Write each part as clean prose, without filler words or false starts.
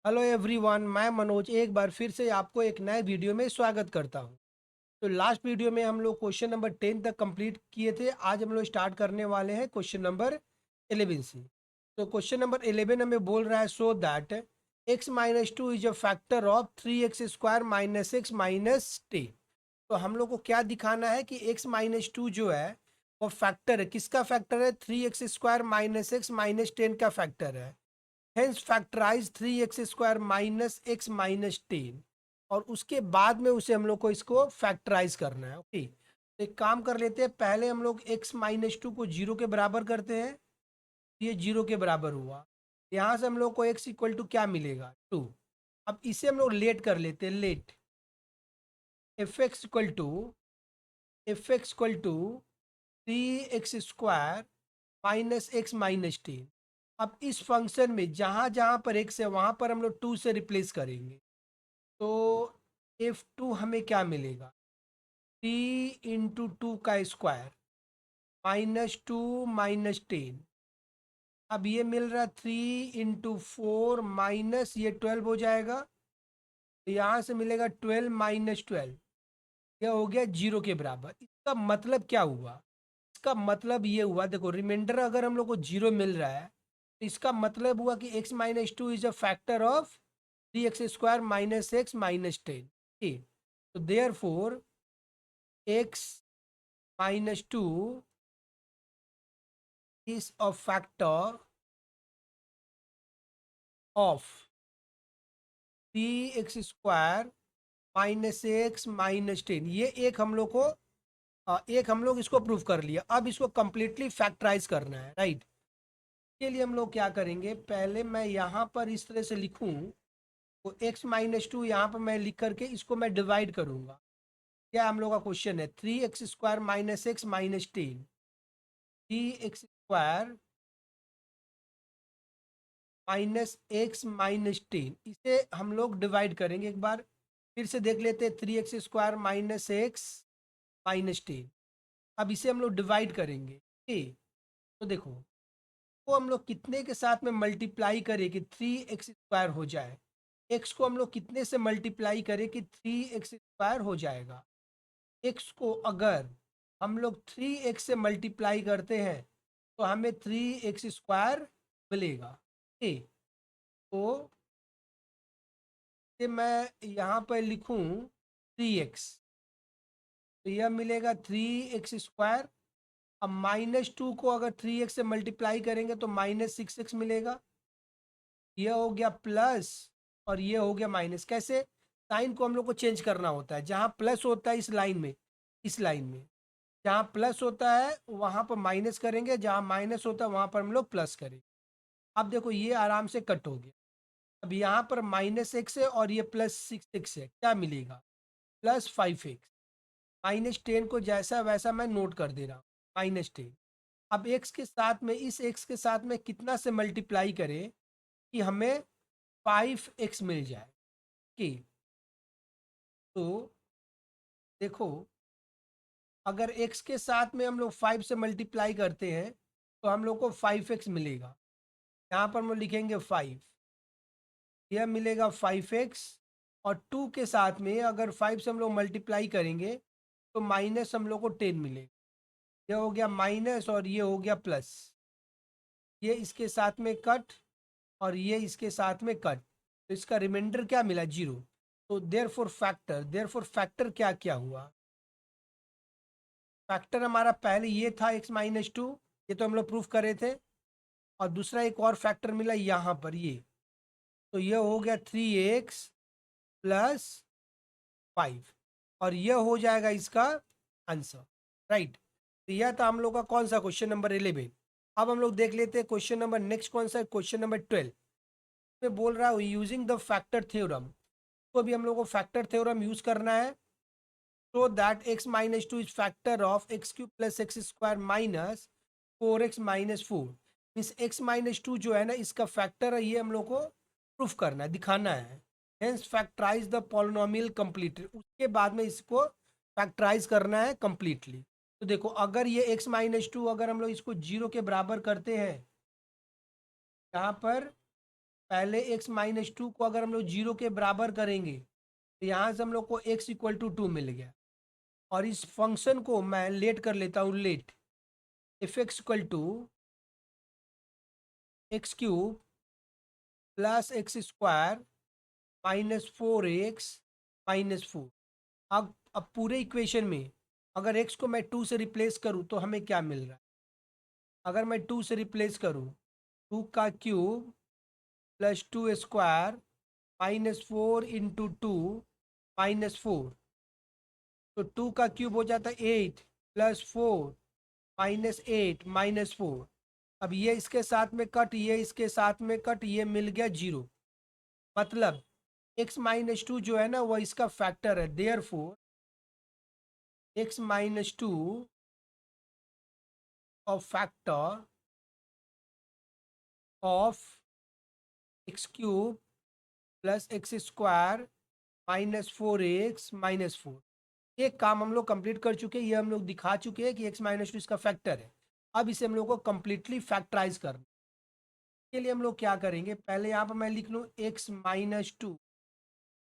Hello everyone, मैं मनोज एक बार फिर से आपको एक नए वीडियो में स्वागत करता हूं। तो लास्ट वीडियो में हम लोग क्वेश्चन नंबर 10 तक कंप्लीट किए थे। आज हम लोग स्टार्ट करने वाले हैं क्वेश्चन नंबर 11 से। तो क्वेश्चन नंबर 11 हमें बोल रहा है so that x minus two is a factor of 3x² minus x minus 10। तो हम लोग को क्या दिखाना है कि x माइनस टू जो है वो फैक्टर है, किसका फैक्टर है? 3x² माइनस एक्स माइनस 10 का फैक्टर है। Hence factorise 3x² minus x minus 10। और उसके बाद में उसे हम लोग को इसको फैक्टराइज करना है। ओके, तो एक काम कर लेते हैं, पहले हम लोग x माइनस टू को जीरो के बराबर करते हैं। ये जीरो के बराबर हुआ। यहाँ से हम लोग को x इक्वल टू क्या मिलेगा? 2। अब इसे हम लोग लेट कर लेते हैं। Let f x equal to 3x² minus x minus 10। अब इस फंक्शन में जहाँ जहाँ पर x है वहाँ पर हम लोग 2 से रिप्लेस करेंगे। तो F2 हमें क्या मिलेगा? 3 × 2 का स्क्वायर माइनस 2 माइनस 10। अब ये मिल रहा 3 × 4 माइनस ये 12 हो जाएगा। तो यहाँ से मिलेगा 12 माइनस 12। यह हो गया जीरो के बराबर। इसका मतलब क्या हुआ? इसका मतलब ये हुआ, देखो रिमाइंडर अगर हम लोग को जीरो मिल रहा है तो इसका मतलब हुआ कि x minus two is a factor of 3x² minus x minus 10। ठीक, तो therefore x minus two is a factor of 3x² minus x minus 10। ये एक हम लोग को एक हम लोग इसको प्रूव कर लिया। अब इसको कंप्लीटली फैक्टराइज करना है, राइट? के लिए हम लोग क्या करेंगे, पहले मैं यहाँ पर इस तरह से लिखूँ। तो x माइनस टू यहाँ पर मैं लिख करके इसको मैं डिवाइड करूँगा। क्या हम लोग का क्वेश्चन है? 3x² minus x minus 10। 3x² minus x minus 10, इसे हम लोग डिवाइड करेंगे। एक बार फिर से देख लेते हैं। 3x² minus x minus 10। अब इसे हम लोग डिवाइड करेंगे। ठीक, तो देखो को हम लोग कितने के साथ में मल्टीप्लाई करें कि 3x² हो जाए? x को हम लोग कितने से मल्टीप्लाई करें कि 3x² हो जाएगा? x को अगर हम लोग 3x से मल्टीप्लाई करते हैं तो हमें 3x² मिलेगा। ठीक, तो ये मैं यहाँ पर लिखूँ 3x, तो यह मिलेगा 3x²। अब माइनस टू को अगर 3x से मल्टीप्लाई करेंगे तो माइनस 6x मिलेगा। ये हो गया प्लस और ये हो गया माइनस। कैसे? साइन को हम लोग को चेंज करना होता है। जहाँ प्लस होता है इस लाइन में, इस लाइन में जहाँ प्लस होता है वहाँ पर माइनस करेंगे, जहाँ माइनस होता है वहाँ पर हम लोग प्लस करेंगे। अब देखो ये आराम से कट हो गया। अब यहाँ पर माइनस एक्स है और ये प्लस 6x है। क्या मिलेगा? +5x। माइनस 10 को जैसा वैसा मैं नोट कर दे रहा हूँ, -10। अब एक्स के साथ में, इस एक्स के साथ में कितना से मल्टीप्लाई करें कि हमें 5x मिल जाए? कि तो देखो, अगर x के साथ में हम लोग 5 से मल्टीप्लाई करते हैं तो हम लोग को 5x मिलेगा। यहाँ पर हम लोग लिखेंगे 5, यह मिलेगा 5x। और 2 के साथ में अगर 5 से हम लोग मल्टीप्लाई करेंगे तो माइनस हम लोग को 10 मिलेगा। यह हो गया माइनस और ये हो गया प्लस। ये इसके साथ में कट और ये इसके साथ में कट, तो इसका रिमाइंडर क्या मिला? जीरो। तो देयर फॉर फैक्टर क्या क्या हुआ? फैक्टर हमारा पहले ये था x-2, ये तो हम लोग प्रूफ करे थे। और दूसरा एक और फैक्टर मिला यहाँ पर, ये तो ये हो गया 3x प्लस 5। और ये हो जाएगा इसका आंसर, राइट? तो यह था हम लोग का कौन सा क्वेश्चन नंबर 11। अब हम लोग देख लेते हैं क्वेश्चन नंबर नेक्स्ट कौन सा है, क्वेश्चन नंबर 12 में बोल रहा है यूजिंग द फैक्टर थ्योरम। तो अभी हम लोग को फैक्टर थ्योरम यूज करना है। so that x-2 is factor of x³ plus x² minus 4x minus 4। इस x-2 जो है ना, इसका फैक्टर है, ये हम लोग को प्रूफ करना है, दिखाना है। Hence factorise the polynomial completely, उसके बाद में इसको फैक्टराइज करना है कंप्लीटली। तो देखो अगर ये x-2 अगर हम लोग इसको जीरो के बराबर करते हैं, यहाँ पर पहले x माइनस टू को अगर हम लोग 0 के बराबर करेंगे तो यहाँ से हम लोग को x इक्वल टू 2 मिल गया। और इस फंक्शन को मैं लेट कर लेता हूँ, let f x equal to x cube plus x square minus 4x minus 4। अब पूरे इक्वेशन में अगर x को मैं 2 से रिप्लेस करूँ तो हमें क्या मिल रहा है? अगर मैं 2 से रिप्लेस करूँ, 2 का cube plus 2 square minus 4 into 2 minus 4, तो 2 का क्यूब हो जाता है 8 प्लस 4 माइनस 8 माइनस 4। अब ये इसके साथ में कट, ये इसके साथ में कट, ये मिल गया 0। मतलब x माइनस टू जो है ना वो इसका फैक्टर है, therefore x minus two of factor of x cube plus x square minus 4x minus 4। एक काम हम लोग कंप्लीट कर चुके हैं, ये हम लोग दिखा चुके हैं कि x माइनस टू इसका फैक्टर है। अब इसे हम लोग को कंप्लीटली फैक्टराइज करना के लिए हम लोग क्या करेंगे, पहले यहाँ पर मैं लिख लूँ x माइनस टू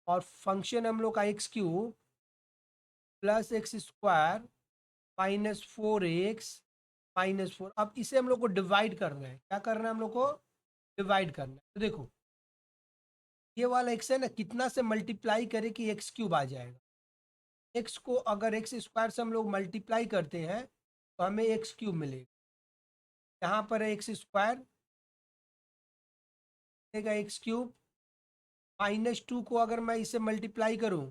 और फंक्शन हम लोग का x cube plus x square minus 4x minus 4। अब इसे हम लोग को डिवाइड करना है। क्या करना है हम लोग को? डिवाइड करना है। तो देखो ये वाला x है ना, कितना से मल्टीप्लाई करे कि एक्स क्यूब आ जाएगा। x को अगर एक्स स्क्वायर से हम लोग मल्टीप्लाई करते हैं तो हमें एक्स क्यूब मिलेगा। यहाँ पर है एक्स स्क्वायर, मिलेगा एक्स क्यूब। माइनस 2 को अगर मैं इसे मल्टीप्लाई करूँ,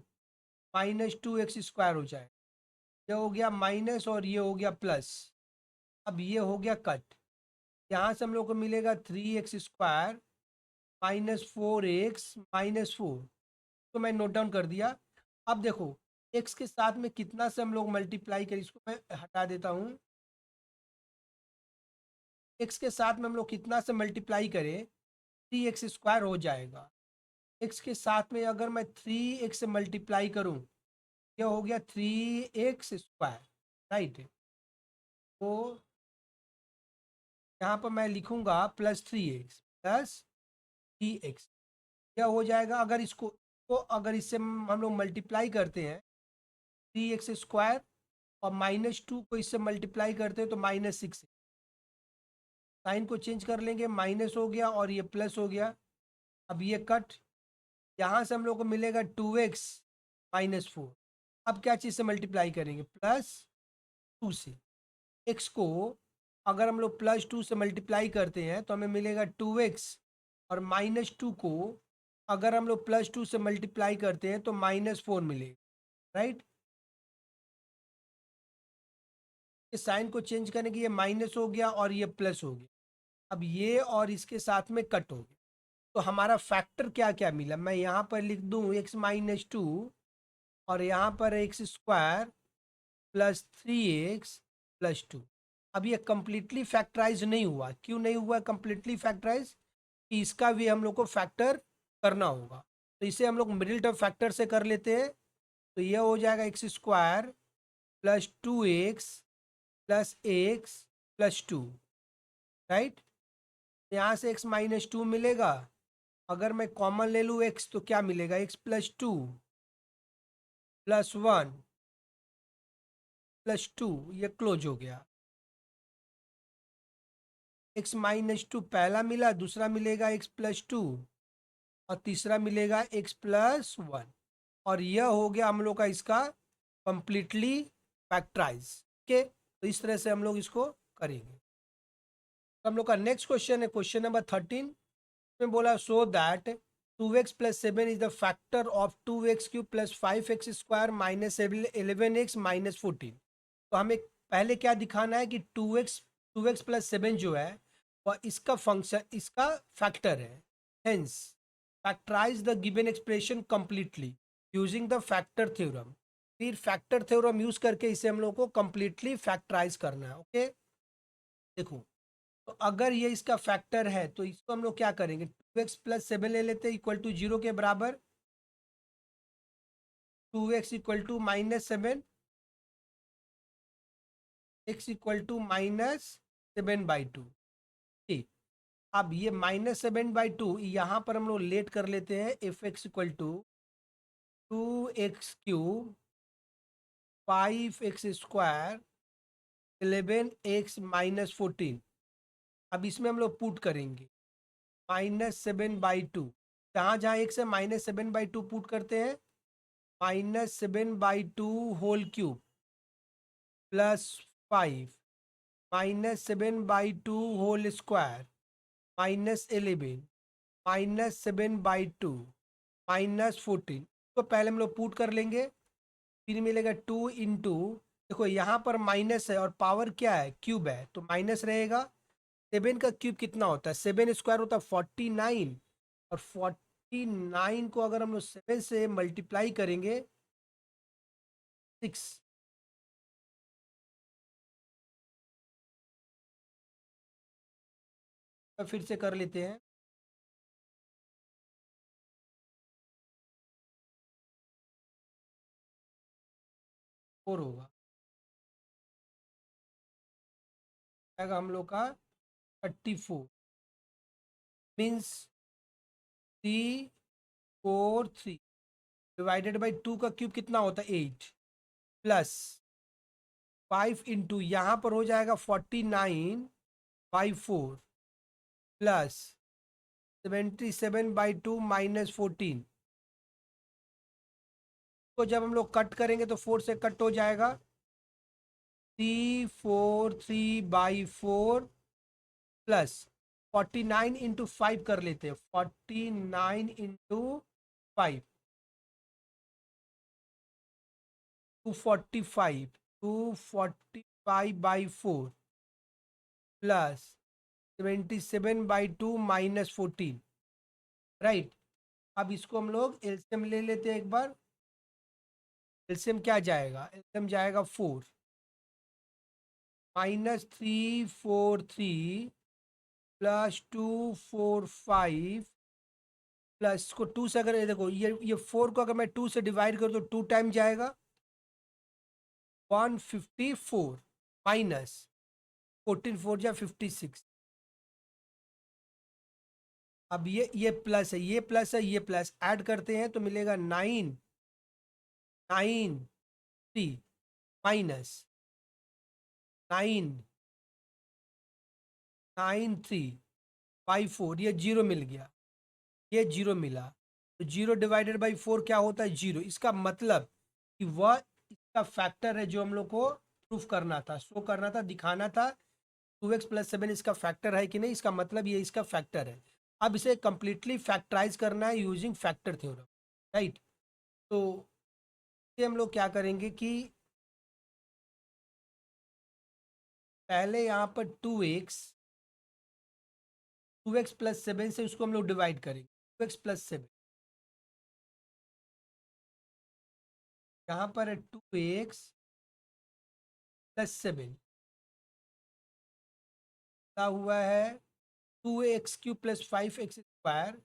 माइनस 2x स्क्वायर हो जाए। ये हो गया माइनस और ये हो गया प्लस। अब ये हो गया कट, यहाँ से हम लोग को मिलेगा 3x square minus 4x minus 4। तो मैं नोट डाउन कर दिया। अब देखो x के साथ में कितना से हम लोग मल्टीप्लाई करें, इसको मैं हटा देता हूँ। x के साथ में हम लोग कितना से मल्टीप्लाई करें, 3x स्क्वायर हो जाएगा। x के साथ में अगर मैं 3x से मल्टीप्लाई करूँ, ये हो गया 3x स्क्वायर, राइट। तो यहाँ पर मैं लिखूंगा प्लस 3x प्लस 3x, क्या हो जाएगा अगर इसको, तो अगर इससे हम लोग मल्टीप्लाई करते हैं 3x स्क्वायर और माइनस 2 को इससे मल्टीप्लाई करते हैं तो माइनस 6। साइन को चेंज कर लेंगे, माइनस हो गया और ये प्लस हो गया। अब ये कट, यहाँ से हम लोग को मिलेगा 2x माइनस 4। अब क्या चीज़ से मल्टीप्लाई करेंगे, प्लस 2 से। x को अगर हम लोग प्लस 2 से मल्टीप्लाई करते हैं तो हमें मिलेगा 2x, और माइनस 2 को अगर हम लोग प्लस 2 से मल्टीप्लाई करते हैं तो माइनस 4 मिलेगा, राइट। इस साइन को चेंज करने की, ये माइनस हो गया और ये प्लस हो गया। अब ये और इसके साथ में कट हो गया। तो हमारा फैक्टर क्या क्या मिला, मैं यहाँ पर लिख दूँ एक्स माइनस टू और यहाँ पर x square plus 3x plus 2। अब ये कंप्लीटली फैक्टराइज नहीं हुआ। क्यों नहीं हुआ कंप्लीटली फैक्टराइज? कि इसका भी हम लोग को फैक्टर करना होगा। तो इसे हम लोग मिडिल टर्म फैक्टर से कर लेते हैं। तो ये हो जाएगा x square plus 2x plus x plus 2, right. यहाँ से x माइनस 2 मिलेगा। अगर मैं कॉमन ले लूँ x तो क्या मिलेगा, x प्लस 2 प्लस 1 प्लस 2, ये क्लोज हो गया। x माइनस 2 पहला मिला, दूसरा मिलेगा x प्लस 2 और तीसरा मिलेगा x प्लस 1। और यह हो गया हम लोग का इसका कंप्लीटली फैक्टराइज के। तो इस तरह से हम लोग इसको करेंगे। तो हम लोग का नेक्स्ट क्वेश्चन है क्वेश्चन नंबर 13 में बोला so that 2x plus 7 is the factor of 2x cube plus 5x square minus 11x minus 14। तो हमें पहले क्या दिखाना है कि 2x प्लस 7 जो है वह इसका फंक्शन, इसका फैक्टर है। Hence factorise the given expression completely using the factor theorem. फिर फैक्टर थ्योरम यूज करके इसे हम लोग को कंप्लीटली फैक्टराइज करना है। ओके, देखो तो अगर ये इसका फैक्टर है तो इसको हम लोग क्या करेंगे, 2x प्लस 7 ले लेते हैं इक्वल टू 0 के बराबर। 2x equal to minus 7, x equal to minus 7/2। ठीक, अब ये -7/2 यहाँ पर हम लोग लेट कर लेते हैं F x equal to 2x³ 5x² 11x - 14। अब इसमें हम लोग पुट करेंगे -7/2, जहाँ जहाँ x है -7/2 पुट करते हैं। -7/2 होल क्यूब +5 -7/2 होल स्क्वायर -11 -7/2 -14। तो पहले हम लोग पुट कर लेंगे, फिर मिलेगा 2 इंटू, देखो यहाँ पर माइनस है और पावर क्या है, क्यूब है, तो माइनस रहेगा। 7 का क्यूब कितना होता है, 7 स्क्वायर होता है 49, और 49 को अगर हम लोग 7 से मल्टीप्लाई करेंगे 6, तो फिर से कर लेते हैं। 4 होगा, आएगा हम लोग का 34, मीन्स 343 डिवाइडेड बाई 2 का क्यूब कितना होता है 8, प्लस 5 इंटू यहाँ पर हो जाएगा 49/4 प्लस 77/2 -14। तो जब हम लोग कट करेंगे तो 4 से कट हो जाएगा, 343/4 प्लस 49 इंटू 5 कर लेते हैं, 49 इंटू 5 245, 245/4 प्लस 77/2 -14, राइट। अब इसको हम लोग एलसीएम ले लेते हैं एक बार। एलसीएम क्या जाएगा, एलसीएम जाएगा 4 -343 प्लस 245 प्लस, इसको 2 से अगर देखो ये 4 को अगर मैं 2 से डिवाइड करूँ तो 2 टाइम जाएगा, 154 माइनस 14 4 जा 56। अब ये प्लस है, ये प्लस है, ये प्लस ऐड करते हैं तो मिलेगा 993 -993/4, ये जीरो मिल गया, ये जीरो मिला। तो जीरो डिवाइडेड बाई 4 क्या होता है, जीरो। इसका मतलब कि वह इसका फैक्टर है जो हम लोग को प्रूफ करना था, शो करना था, दिखाना था। 2x + 7 इसका फैक्टर है कि नहीं, इसका मतलब ये इसका फैक्टर है। अब इसे कंप्लीटली फैक्टराइज करना है यूजिंग फैक्टर थ्योरम, राइट। तो ये हम लोग क्या करेंगे कि पहले यहाँ पर 2x + 7 से उसको हम लोग डिवाइड करेंगे, 2x + 7, यहाँ पर है 2x + 7 क्या हुआ है, 2x³ + 5x²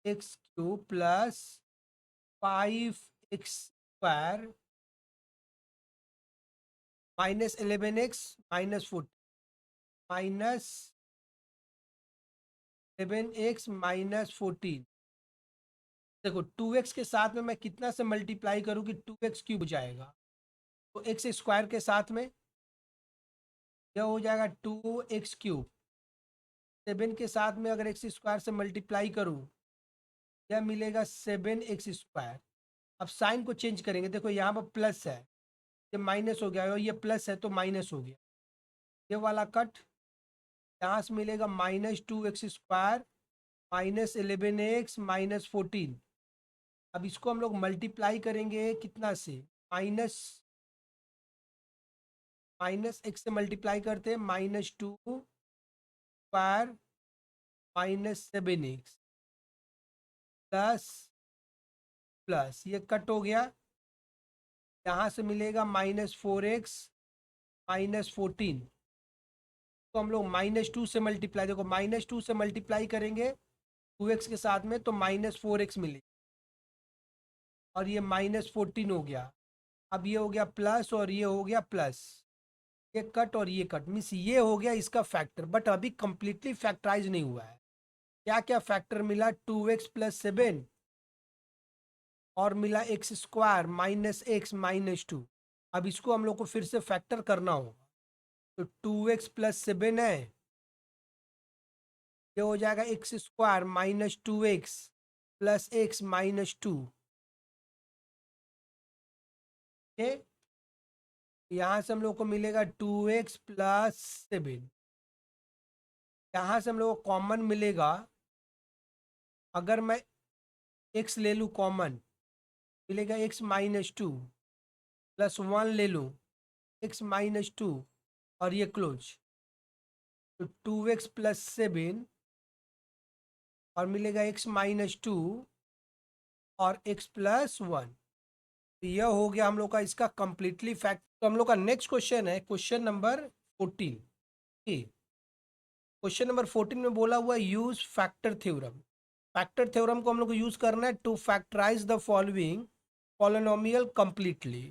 x³ + 5x² -11x -14 -7x -14। देखो 2x के साथ में मैं कितना से मल्टीप्लाई करूँ कि 2x³ हो जाएगा, तो x² के साथ में यह हो जाएगा 2x³। 7 के साथ में अगर x² से मल्टीप्लाई करूँ, यह मिलेगा 7x²। अब साइन को चेंज करेंगे, देखो यहाँ पर प्लस है, ये माइनस हो गया, और ये प्लस है तो माइनस हो गया, ये वाला कट। यहाँ से मिलेगा -2x² -11x -14। अब इसको हम लोग मल्टीप्लाई करेंगे कितना से, माइनस x से मल्टीप्लाई करते हैं, -2² -7x प्लस प्लस, ये कट हो गया, यहाँ से मिलेगा -4x -14। तो हम लोग -2 से मल्टीप्लाई, देखो -2 से मल्टीप्लाई करेंगे 2x के साथ में तो -4x मिलेगा, और ये -14 हो गया। अब ये हो गया प्लस और ये हो गया प्लस, ये कट और ये कट, मीन्स ये हो गया इसका फैक्टर, बट अभी कंप्लीटली फैक्टराइज नहीं हुआ है। क्या क्या फैक्टर मिला, 2x+7 और मिला x² -x -2। अब इसको हम लोग को फिर से फैक्टर करना होगा। तो 2x+7 है, ये हो जाएगा x² -2x + x -2। यहाँ से हम लोग को मिलेगा 2x+7। यहाँ से हम लोग को कॉमन मिलेगा, अगर मैं x ले लूँ कॉमन, मिलेगा x -2 +1 ले लूँ x -2 और ये क्लोज। तो 2x+7 और मिलेगा x -2 और x+1। तो यह हो गया हम लोग का इसका कंप्लीटली फैक्ट। तो हम लोग का नेक्स्ट क्वेश्चन है क्वेश्चन नंबर 14। क्वेश्चन नंबर 14 में बोला हुआ use factor theorem. Factor theorem को हम लोग को यूज करना है to factorise the following polynomial completely.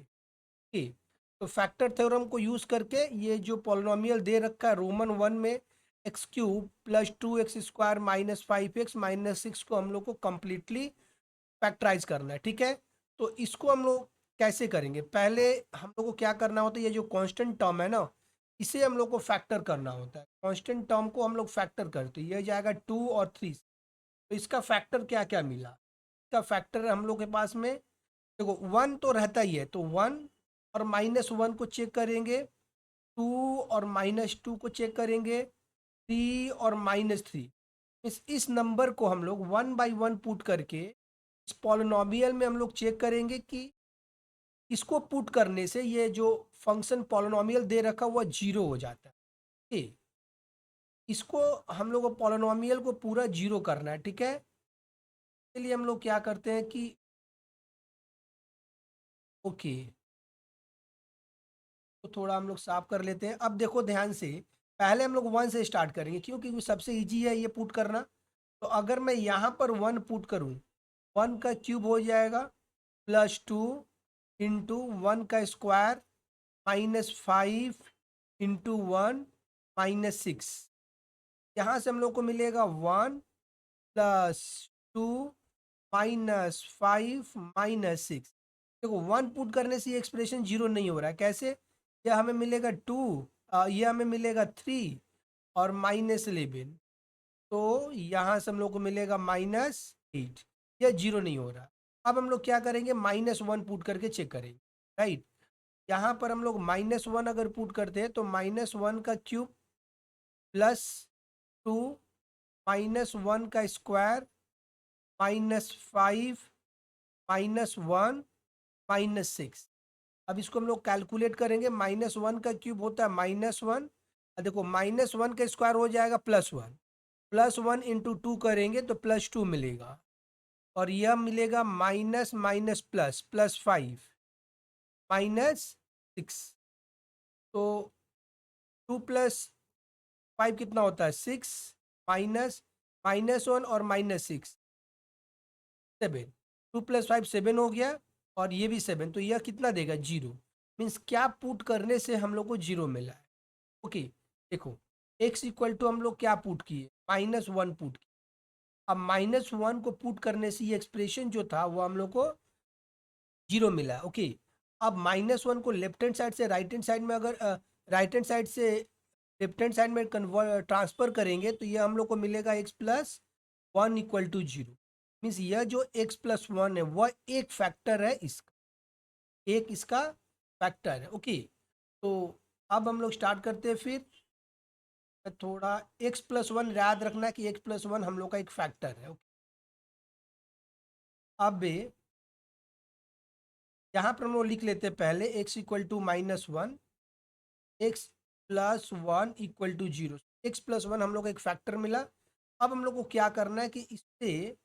ठीक, तो फैक्टर थ्योरम को यूज करके ये जो पॉलिनोमियल दे रखा है रोमन 1 में x³ + 2x² - 5x - 6 को हम लोग को कंप्लीटली फैक्टराइज करना है। ठीक है, तो इसको हम लोग कैसे करेंगे, पहले हम लोग को क्या करना होता है, ये जो कांस्टेंट टर्म है ना, इसे हम लोग को फैक्टर करना होता है। कांस्टेंट टर्म को हम लोग फैक्टर करते हैं, ये जाएगा 2 और 3। तो इसका फैक्टर क्या क्या मिला, इसका फैक्टर हम लोग के पास में देखो 1 तो रहता ही है, तो 1 और -1 को चेक करेंगे, 2 और -2 को चेक करेंगे, 3 और -3। इस नंबर को हम लोग 1 बाई 1 पुट करके इस पॉलिनोमियल में हम लोग चेक करेंगे कि इसको पुट करने से ये जो फंक्शन पॉलिनोमियल दे रखा हुआ 0 हो जाता है। ठीक, इसको हम लोग को पॉलिनोमियल को पूरा 0 करना है। ठीक है, इसके लिए हम लोग क्या करते हैं कि ओके, तो थोड़ा हम लोग साफ कर लेते हैं। अब देखो ध्यान से, पहले हम लोग 1 से स्टार्ट करेंगे क्योंकि सबसे इजी है ये पुट करना। तो अगर मैं यहाँ पर 1 पुट करूँ, 1 का क्यूब हो जाएगा +2 इंटू 1 का स्क्वायर -5 इंटू 1 -6। यहाँ से हम लोग को मिलेगा 1 + 2 -5 -6। देखो 1 पुट करने से ये एक्सप्रेशन 0 नहीं हो रहा है, कैसे, यह हमें मिलेगा 2, यह हमें मिलेगा 3 और -11। तो यहाँ से हम लोग को मिलेगा -8, यह 0 नहीं हो रहा। अब हम लोग क्या करेंगे, -1 पुट करके चेक करेंगे। राइट, यहाँ पर हम लोग -1 अगर पुट करते हैं तो -1 का क्यूब +2 -1 का स्क्वायर -5 -1 -6। अब इसको हम लोग कैलकुलेट करेंगे, -1 का क्यूब होता है -1, देखो -1 का स्क्वायर हो जाएगा +1, +1 इंटू 2 करेंगे तो +2 मिलेगा, और यह मिलेगा माइनस माइनस प्लस +5 -6। तो 2 + 5 कितना होता है, 6 माइनस -1 और -6 7। 2 + 5 7 हो गया, और ये भी 7, तो यह कितना देगा, 0। मीन्स क्या पुट करने से हम लोग को 0 मिला है। ओके, देखो x = हम लोग क्या पुट किए, -1 पुट किए। अब -1 को पुट करने से ये एक्सप्रेशन जो था वो हम लोग को 0 मिला है। ओके, अब -1 को लेफ्ट हैंड साइड से राइट हैंड साइड में, अगर राइट हैंड साइड से लेफ्ट हैंड साइड में कन्वर्ट ट्रांसफर करेंगे तो ये हम लोग को मिलेगा x+1 = 0। मीन्स यह जो x+1 है वह एक फैक्टर है, इसका एक इसका फैक्टर है। ओके, तो अब हम लोग स्टार्ट करते हैं। फिर थोड़ा x+1 याद रखना कि x+1 हम लोग का एक फैक्टर है। ओके, अब यहाँ पर हम लोग लिख लेते हैं पहले x = -1, x+1 = 0। x+1 हम लोग को एक फैक्टर मिला। अब हम लोग को क्या करना है कि इससे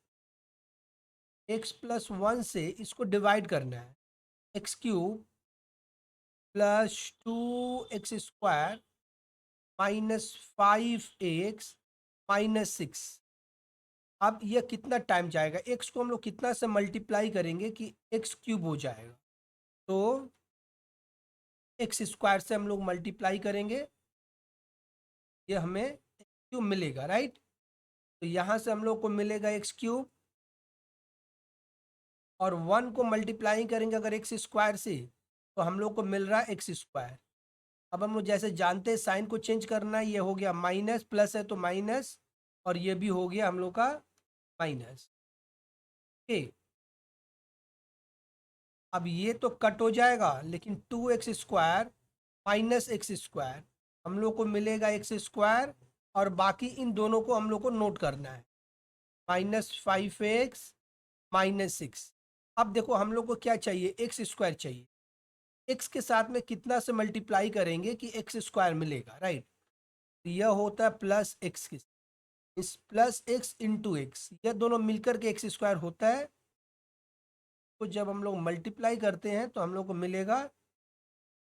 x+1 से इसको डिवाइड करना है, x³ + 2x² -5x -6। अब यह कितना टाइम जाएगा, x को हम लोग कितना से मल्टीप्लाई करेंगे कि x³ हो जाएगा। तो एक्स स्क्वायर से हम लोग मल्टीप्लाई करेंगे, ये हमें एक्स क्यूब मिलेगा, राइट। तो यहाँ से हम लोग को मिलेगा एक्स क्यूब, और 1 को मल्टीप्लाई करेंगे अगर एक्स स्क्वायर से तो हम लोग को मिल रहा है एक्स स्क्वायर। अब हम लोग जैसे जानते हैं साइन को चेंज करना है, ये हो गया माइनस, प्लस है तो माइनस, और ये भी हो गया हम लोग का माइनस। ठीक, अब ये तो कट हो जाएगा, लेकिन 2x² माइनस एक्स स्क्वायर हम लोग को मिलेगा एक्स स्क्वायर, और बाकी इन दोनों को हम लोग को नोट करना है, -5x -6। अब देखो हम लोग को क्या चाहिए, एक्स स्क्वायर चाहिए। एक्स के साथ में कितना से मल्टीप्लाई करेंगे कि एक्स स्क्वायर मिलेगा, राइट। तो यह होता है प्लस एक्स के, इस प्लस एक्स इंटू एक्स, यह दोनों मिलकर के एक्स स्क्वायर होता है। तो जब हम लोग मल्टीप्लाई करते हैं तो हम लोग को मिलेगा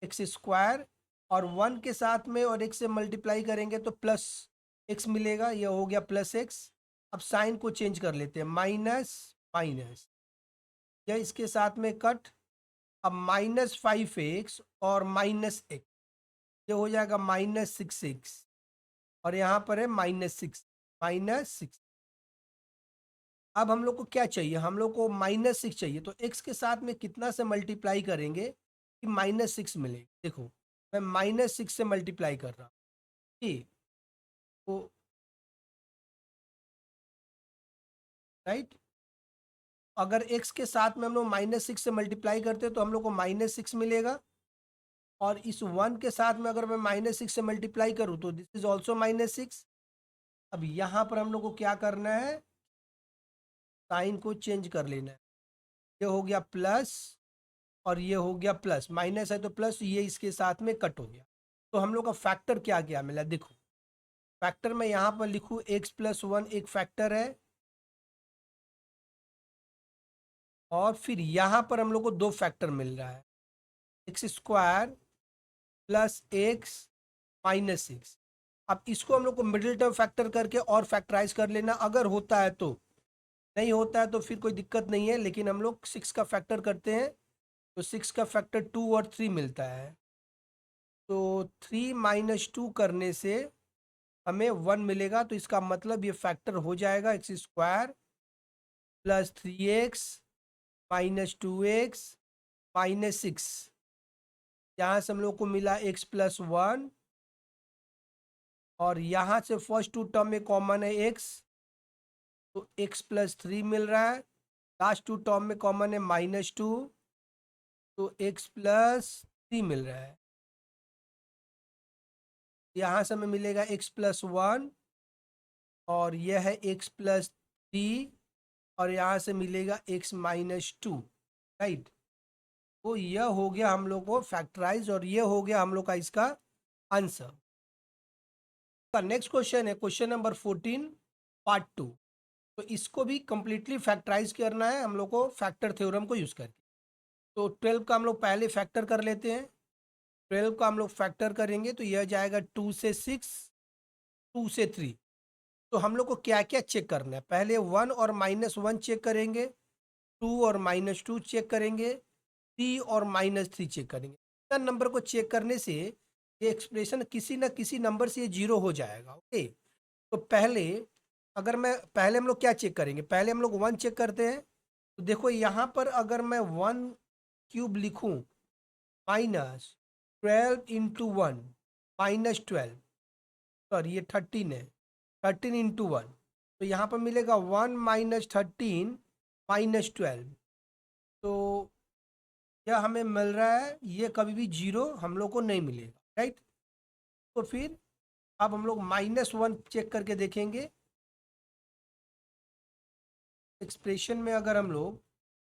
एक्स स्क्वायर, और 1 के साथ में और एक्स से मल्टीप्लाई करेंगे तो प्लस एक्स मिलेगा, यह हो गया प्लस एक्स। अब साइन को चेंज कर लेते हैं, माइनस माइनस, यह इसके साथ में कट। अब -5x और -x, ये हो जाएगा -6x, और यहाँ पर है -6। अब हम लोग को क्या चाहिए, हम लोग को -6 चाहिए, तो x के साथ में कितना से मल्टीप्लाई करेंगे कि -6 मिलेगा। देखो मैं -6 से मल्टीप्लाई कर रहा हूँ, ठीक, तो राइट, अगर x के साथ में हम लोग -6 से मल्टीप्लाई करते हैं तो हम लोग को -6 मिलेगा, और इस 1 के साथ में अगर मैं -6 से मल्टीप्लाई करूँ तो दिस इज ऑल्सो -6। अब यहाँ पर हम लोग को क्या करना है, साइन को चेंज कर लेना है, ये हो गया प्लस और ये हो गया प्लस, माइनस है तो प्लस, ये इसके साथ में कट हो गया। तो हम लोग का फैक्टर क्या क्या मिला, देखो फैक्टर में यहाँ पर लिखूँ x+1 एक फैक्टर है, और फिर यहाँ पर हम लोग को दो फैक्टर मिल रहा है, x² प्लस x -6। अब इसको हम लोग को मिडिल टर्म फैक्टर करके और फैक्टराइज कर लेना, अगर होता है तो, नहीं होता है तो फिर कोई दिक्कत नहीं है, लेकिन हम लोग 6 का फैक्टर करते हैं तो 6 का फैक्टर 2 और 3 मिलता है। तो 3 - 2 करने से हमें 1 मिलेगा, तो इसका मतलब ये फैक्टर हो जाएगा x² प्लस 3x -2x -6। यहाँ से हम लोग को मिला x+1, और यहाँ से फर्स्ट टू टर्म में कॉमन है x, तो x+3 मिल रहा है। लास्ट टू टर्म में कॉमन है -2, तो x+3 मिल रहा है। यहाँ से हमें मिलेगा x+1, और यह है x+3, और यहाँ से मिलेगा x-2, राइट। तो यह हो गया हम लोग को फैक्टराइज, और ये हो गया हम लोग का इसका आंसर। का नेक्स्ट क्वेश्चन है क्वेश्चन नंबर 14 पार्ट 2। तो इसको भी कंप्लीटली फैक्टराइज करना है हम लोग को फैक्टर थ्योरम को यूज़ करके। तो 12 का हम लोग पहले फैक्टर कर लेते हैं। 12 का हम लोग फैक्टर करेंगे तो यह जाएगा 2 से 6, 2 से 3। तो हम लोग को क्या क्या चेक करना है, पहले 1 और -1 चेक करेंगे, 2 और -2 चेक करेंगे, 3 और -3 चेक करेंगे। इतना नंबर को चेक करने से ये एक्सप्रेशन किसी ना किसी नंबर से ये जीरो हो जाएगा, ओके। तो पहले हम लोग क्या चेक करेंगे, पहले हम लोग 1 चेक करते हैं। तो देखो यहाँ पर अगर मैं 1³ लिखूँ, -12 × 1 -12, सॉरी ये 13 है, 13 × 1, तो यहाँ पर मिलेगा 1 - 13 -12। तो यह हमें मिल रहा है, ये कभी भी जीरो हम लोग को नहीं मिलेगा, राइट। तो फिर अब हम लोग -1 चेक करके देखेंगे। एक्सप्रेशन में अगर हम लोग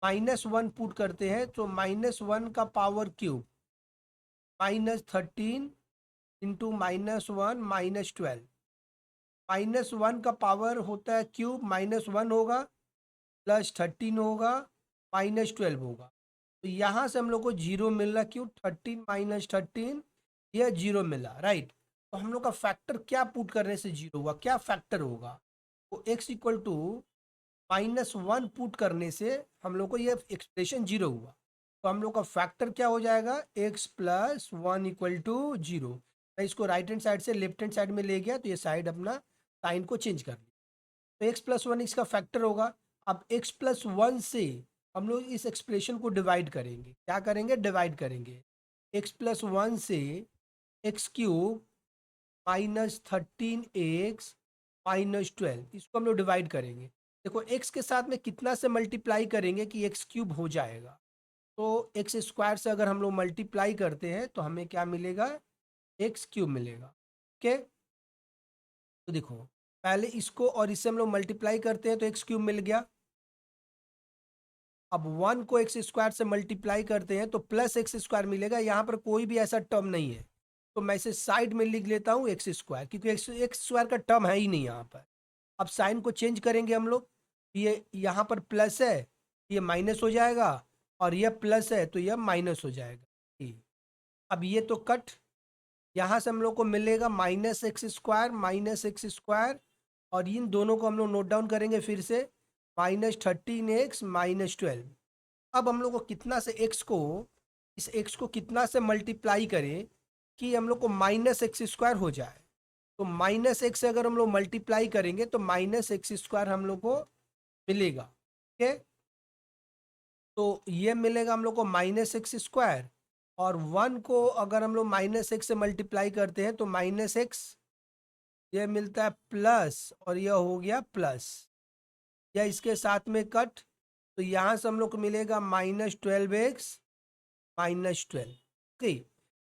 -1 पुट करते हैं तो -1 का पावर क्यूब -13 × -1 -12, -1 का पावर होता है क्यूब, -1 होगा, +13 होगा, -12 होगा। तो यहाँ से हम लोग को जीरो मिल रहा, क्यों, 13 - 13, यह जीरो मिला, राइट। तो हम लोग का फैक्टर क्या पुट करने से जीरो हुआ, क्या फैक्टर होगा, तो x = -1 पुट करने से हम लोग को यह एक्सप्रेशन जीरो हुआ। तो हम लोग का फैक्टर क्या हो जाएगा, x प्लस 1 इक्वल टू 0। मैं इसको राइट हैंड साइड से लेफ्ट हैंड साइड में ले गया तो ये साइड अपना साइन को चेंज कर लिया। तो x प्लस 1 इसका फैक्टर होगा। अब x प्लस 1 से हम लोग इस एक्सप्रेशन को डिवाइड करेंगे। क्या करेंगे, डिवाइड करेंगे। x प्लस 1 से x cube minus 13x minus 12, इसको हम लोग डिवाइड करेंगे। देखो x के साथ में कितना से मल्टीप्लाई करेंगे कि एक्स क्यूब हो जाएगा। तो एक्स स्क्वायर से अगर हम लोग मल्टीप्लाई करते हैं तो हमें क्या मिलेगा, एक्स क्यूब मिलेगा। ओके, तो देखो पहले इसको और इससे हम लोग मल्टीप्लाई करते हैं तो एक्स क्यूब मिल गया। अब 1 को एक्स स्क्वायर से मल्टीप्लाई करते हैं तो प्लस एक्स स्क्वायर मिलेगा। यहाँ पर कोई भी ऐसा टर्म नहीं है तो मैं इसे साइड में लिख लेता हूँ एक्स स्क्वायर, क्योंकि एक्स स्क्वायर का टर्म है ही नहीं यहाँ पर। अब साइन को चेंज करेंगे हम लोग। ये यहाँ पर प्लस है, ये माइनस हो जाएगा, और यह प्लस है तो यह माइनस हो जाएगा। ठीक, अब ये तो कट, यहाँ से हम लोग को मिलेगा माइनस एक्स स्क्वायर, और इन दोनों को हम लोग नोट डाउन करेंगे फिर से, -13x माइनस 12। अब हम लोग को कितना से एक्स को, इस एक्स को कितना से मल्टीप्लाई करें कि हम लोग को माइनस एक्स स्क्वायर हो जाए। तो माइनस एक्स से अगर हम लोग मल्टीप्लाई करेंगे तो माइनस एक्स स्क्वायर हम लोग को मिलेगा। ठीक है, तो ये मिलेगा हम लोग को माइनस एक्स स्क्वायर, और 1 को अगर हम लोग माइनस एक्स से मल्टीप्लाई करते हैं तो माइनस एक्स, ये मिलता है प्लस, और यह हो गया प्लस, या इसके साथ में कट। तो यहाँ से हम लोग को मिलेगा -12x माइनस 12। ठीक,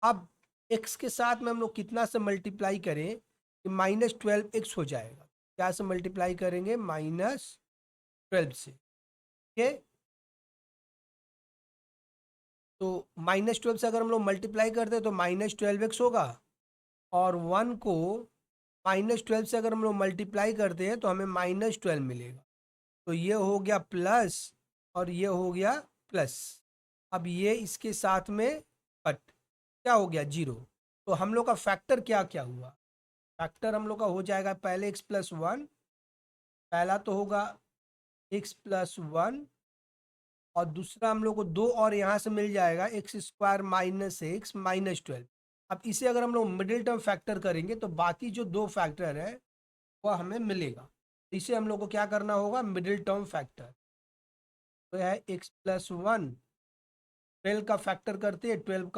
अब x के साथ में हम लोग कितना से मल्टीप्लाई करें कि -12x हो जाएगा। क्या से मल्टीप्लाई करेंगे, -12 से। ठीक है, तो -12 से अगर हम लोग मल्टीप्लाई करते हैं तो -12x होगा, और 1 को -12 से अगर हम लोग मल्टीप्लाई करते हैं तो हमें -12 मिलेगा। तो ये हो गया प्लस, और ये हो गया प्लस। अब ये इसके साथ में कट, क्या हो गया, 0। तो हम लोग का फैक्टर क्या क्या हुआ, फैक्टर हम लोग का हो जाएगा पहले x प्लस 1, पहला तो होगा x प्लस 1, और दूसरा हम लोग को 2 और यहाँ से मिल जाएगा x square minus x minus 12। अब इसे अगर हम लोग मिडिल टर्म फैक्टर करेंगे तो बाकी जो 2 फैक्टर है वह हमें मिलेगा। इसे हम लोग को क्या करना होगा, मिडिल टर्म फैक्टर। तो है एक्स प्लस 1, 12 का फैक्टर करते हैं, 12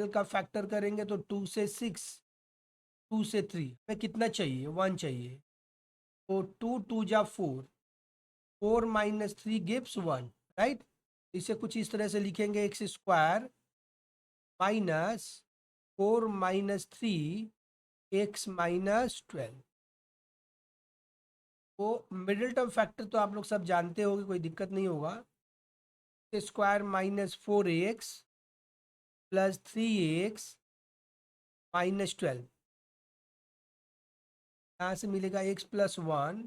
का फैक्टर करेंगे तो 2 से 6, 2 से 3, हमें कितना चाहिए, 1 चाहिए। तो 2 2 जा 4, 4 माइनस 3 गिव्स 1, राइट। इसे कुछ इस तरह से लिखेंगे, x square minus 4 minus 3 x minus 12। तो मिडिल टर्म फैक्टर तो आप लोग सब जानते होंगे, कोई दिक्कत नहीं होगा। Square -4x plus 3x minus 12, यहाँ से मिलेगा x प्लस 1।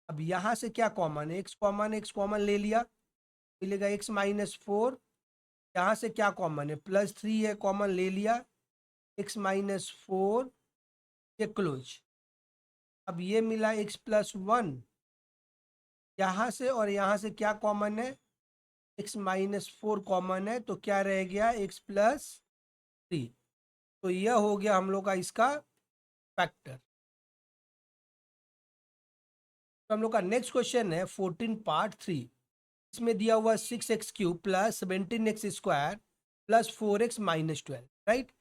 अब यहाँ से क्या कॉमन है, x कॉमन ले लिया, मिलेगा x माइनस 4। यहाँ से क्या कॉमन है, +3 है, कॉमन ले लिया, x माइनस 4, ये क्लोज। अब ये मिला x प्लस 1, यहाँ से और यहाँ से क्या कॉमन है, x माइनस 4 कॉमन है, तो क्या रह गया, x प्लस 3। तो यह हो गया हम लोग का इसका फैक्टर। तो हम लोग का नेक्स्ट क्वेश्चन है 14 पार्ट 3। इसमें दिया हुआ 6x³ plus 17x square plus 4x minus 12, right.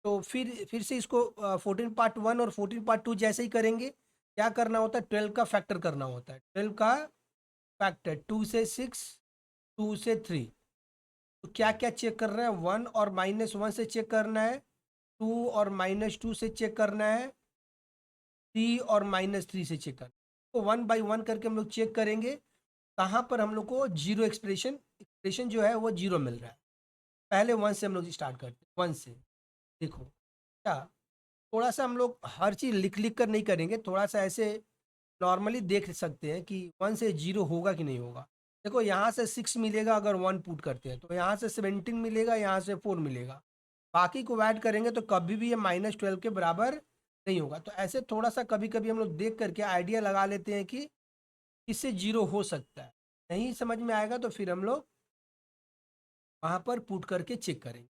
तो फिर से इसको 14 पार्ट 1 और 14 पार्ट 2 जैसे ही करेंगे। क्या करना होता है, 12 का फैक्टर करना होता है। 12 का फैक्टर 2 से 6, 2 से 3। तो क्या क्या चेक कर रहे हैं, 1 और -1 से चेक करना है, 2 और -2 से चेक करना है, 3 और -3 से चेक करना है। तो 1 बाई 1 करके हम लोग चेक करेंगे कहाँ पर हम लोग को जीरो एक्सप्रेशन जो है वो जीरो मिल रहा है। पहले 1 से हम लोग स्टार्ट करते हैं, 1 से। देखो क्या, थोड़ा सा हम लोग हर चीज़ लिख लिख कर नहीं करेंगे, थोड़ा सा ऐसे नॉर्मली देख सकते हैं कि 1 से 0 होगा कि नहीं होगा। देखो यहाँ से 6 मिलेगा अगर 1 पुट करते हैं, तो यहाँ से 17 मिलेगा, यहाँ से 4 मिलेगा। बाकी को ऐड करेंगे तो कभी भी ये -12 के बराबर नहीं होगा। तो ऐसे थोड़ा सा कभी कभी हम लोग देख करके आइडिया लगा लेते हैं कि इससे 0 हो सकता है। नहीं समझ में आएगा तो फिर हम लोग वहाँ पर पुट करके चेक करेंगे।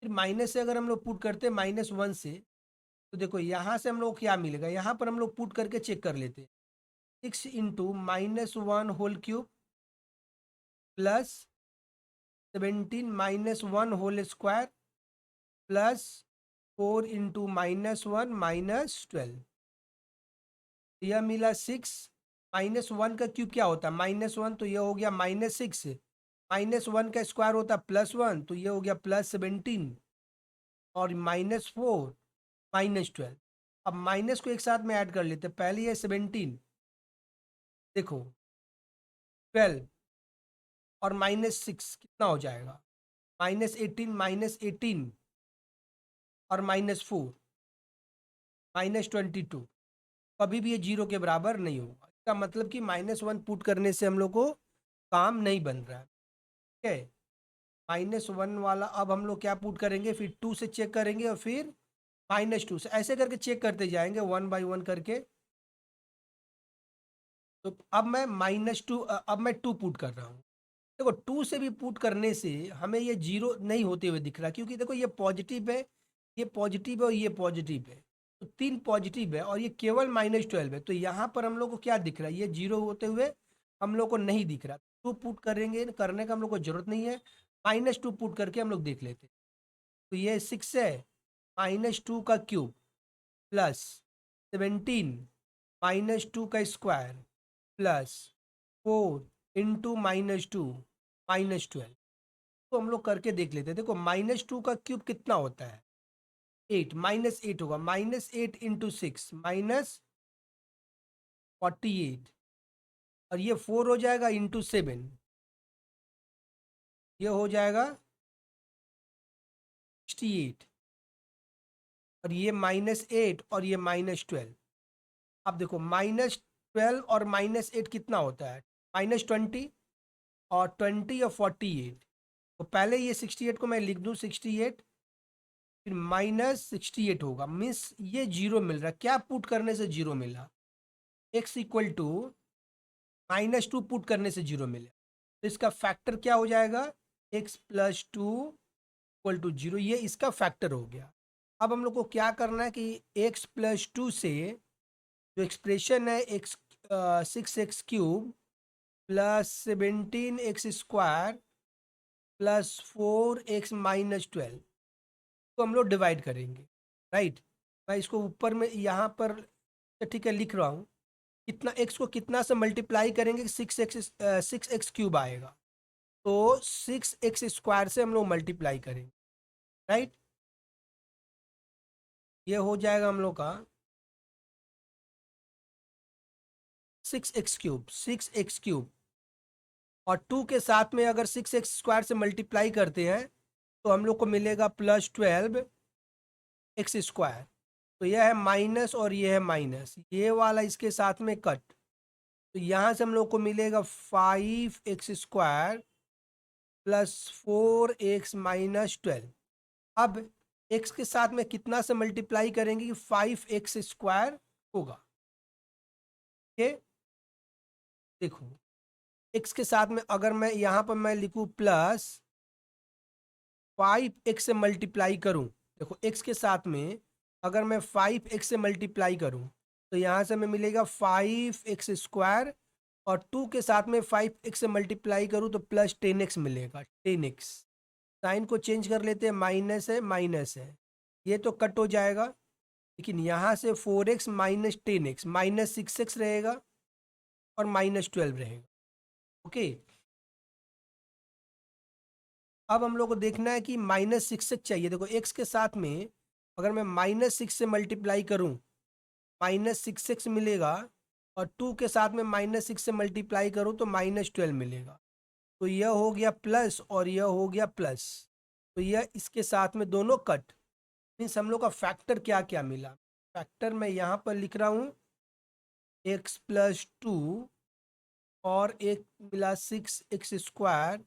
फिर माइनस से अगर हम लोग पुट करते हैं -1 से, तो देखो यहाँ से हम लोग क्या मिलेगा, यहाँ पर हम लोग पुट करके चेक कर लेते हैं। 6 into -1 whole cube plus 17 -1 whole square plus 4 into -1 -12, यह मिला 6। -1 का क्यूब क्या होता है, -1, तो यह हो गया -6। -1 का स्क्वायर होता है +1, तो यह हो गया +17 और -4 -12। अब माइनस को एक साथ में ऐड कर लेते हैं। पहले ये 17, देखो 12 और -6 कितना हो जाएगा, -18 और -4 -22। कभी भी ये जीरो के बराबर नहीं होगा। इसका मतलब कि -1 पुट करने से हम लोग को काम नहीं बन रहा है। ठीक है, -1 वाला अब हम लोग क्या पुट करेंगे, फिर 2 से चेक करेंगे और फिर -2 से, ऐसे करके चेक करते जाएंगे 1 बाई 1 करके। तो अब मैं -2, अब मैं 2 पुट कर रहा हूँ। देखो 2 से भी पुट करने से हमें ये जीरो नहीं होते हुए दिख रहा, क्योंकि देखो ये पॉजिटिव है, ये पॉजिटिव है और ये पॉजिटिव है, तो 3 पॉजिटिव है और ये केवल -12 है। तो यहाँ पर हम लोग को क्या दिख रहा है, ये जीरो होते हुए हम लोग को नहीं दिख रहा। 2 पुट करेंगे, करने का हम लोग को जरूरत नहीं है, -2 पुट करके हम लोग देख लेते हैं। तो ये 6 है, -2 का क्यूब प्लस 17 -2 का स्क्वायर प्लस 4 इंटू -2 -12। तो हम लोग करके देख लेते हैं। देखो -2 का क्यूब कितना होता है, 8, -8 होगा, -8 इंटू 6 -48, और ये 4 हो जाएगा इंटू 7, ये हो जाएगा 68, और ये -8 और ये -12। अब देखो -12 और -8 कितना होता है, -20, और 20 और 48। तो पहले ये 68 को मैं लिख दूं 68, फिर -68 होगा, मीन्स ये जीरो मिल रहा है। क्या पुट करने से जीरो मिला, x इक्वल टू -2 पुट करने से जीरो मिले। तो इसका फैक्टर क्या हो जाएगा, x plus 2 equal to zero, ये इसका फैक्टर हो गया। अब हम लोग को क्या करना है कि x प्लस 2 से जो एक्सप्रेशन है x 6x³ plus 17x² plus 4x-12 को हम लोग डिवाइड करेंगे, राइट। मैं इसको ऊपर में यहाँ पर, ठीक है, लिख रहा हूँ। कितना x को कितना से मल्टीप्लाई करेंगे, 6x³ आएगा, तो 6x² से हम लोग मल्टीप्लाई करेंगे, राइट। ये हो जाएगा हम लोग का 6x³ और 2 के साथ में अगर 6x² से मल्टीप्लाई करते हैं तो हम लोग को मिलेगा +12x²। तो यह है माइनस और ये है माइनस, ये वाला इसके साथ में कट, तो यहाँ से हम लोग को मिलेगा 5x² प्लस 4x-12। अब x के साथ में कितना से मल्टीप्लाई करेंगे कि 5x² होगा। ठीक, देखो x के साथ में अगर मैं यहाँ पर मैं लिखूँ प्लस 5x से मल्टीप्लाई करूँ, देखो x के साथ में अगर मैं 5x से मल्टीप्लाई करूँ तो यहाँ से हमें मिलेगा 5x² और 2 के साथ में 5x से मल्टीप्लाई करूँ तो प्लस 10x मिलेगा, 10x। साइन को चेंज कर लेते हैं, माइनस है माइनस है, ये तो कट हो जाएगा, लेकिन यहाँ से 4x माइनस 10x -6x रहेगा और -12 रहेगा। ओके, अब हम लोग को देखना है कि -6x चाहिए। देखो x के साथ में अगर मैं -6 से मल्टीप्लाई करूं -6x मिलेगा, और 2 के साथ में -6 से मल्टीप्लाई करूं तो -12 मिलेगा। तो यह हो गया प्लस और यह हो गया प्लस, तो यह इसके साथ में दोनों कट, मीन्स हम लोग का फैक्टर क्या क्या मिला। फैक्टर मैं यहाँ पर लिख रहा हूँ x प्लस 2 और एक मिला 6x²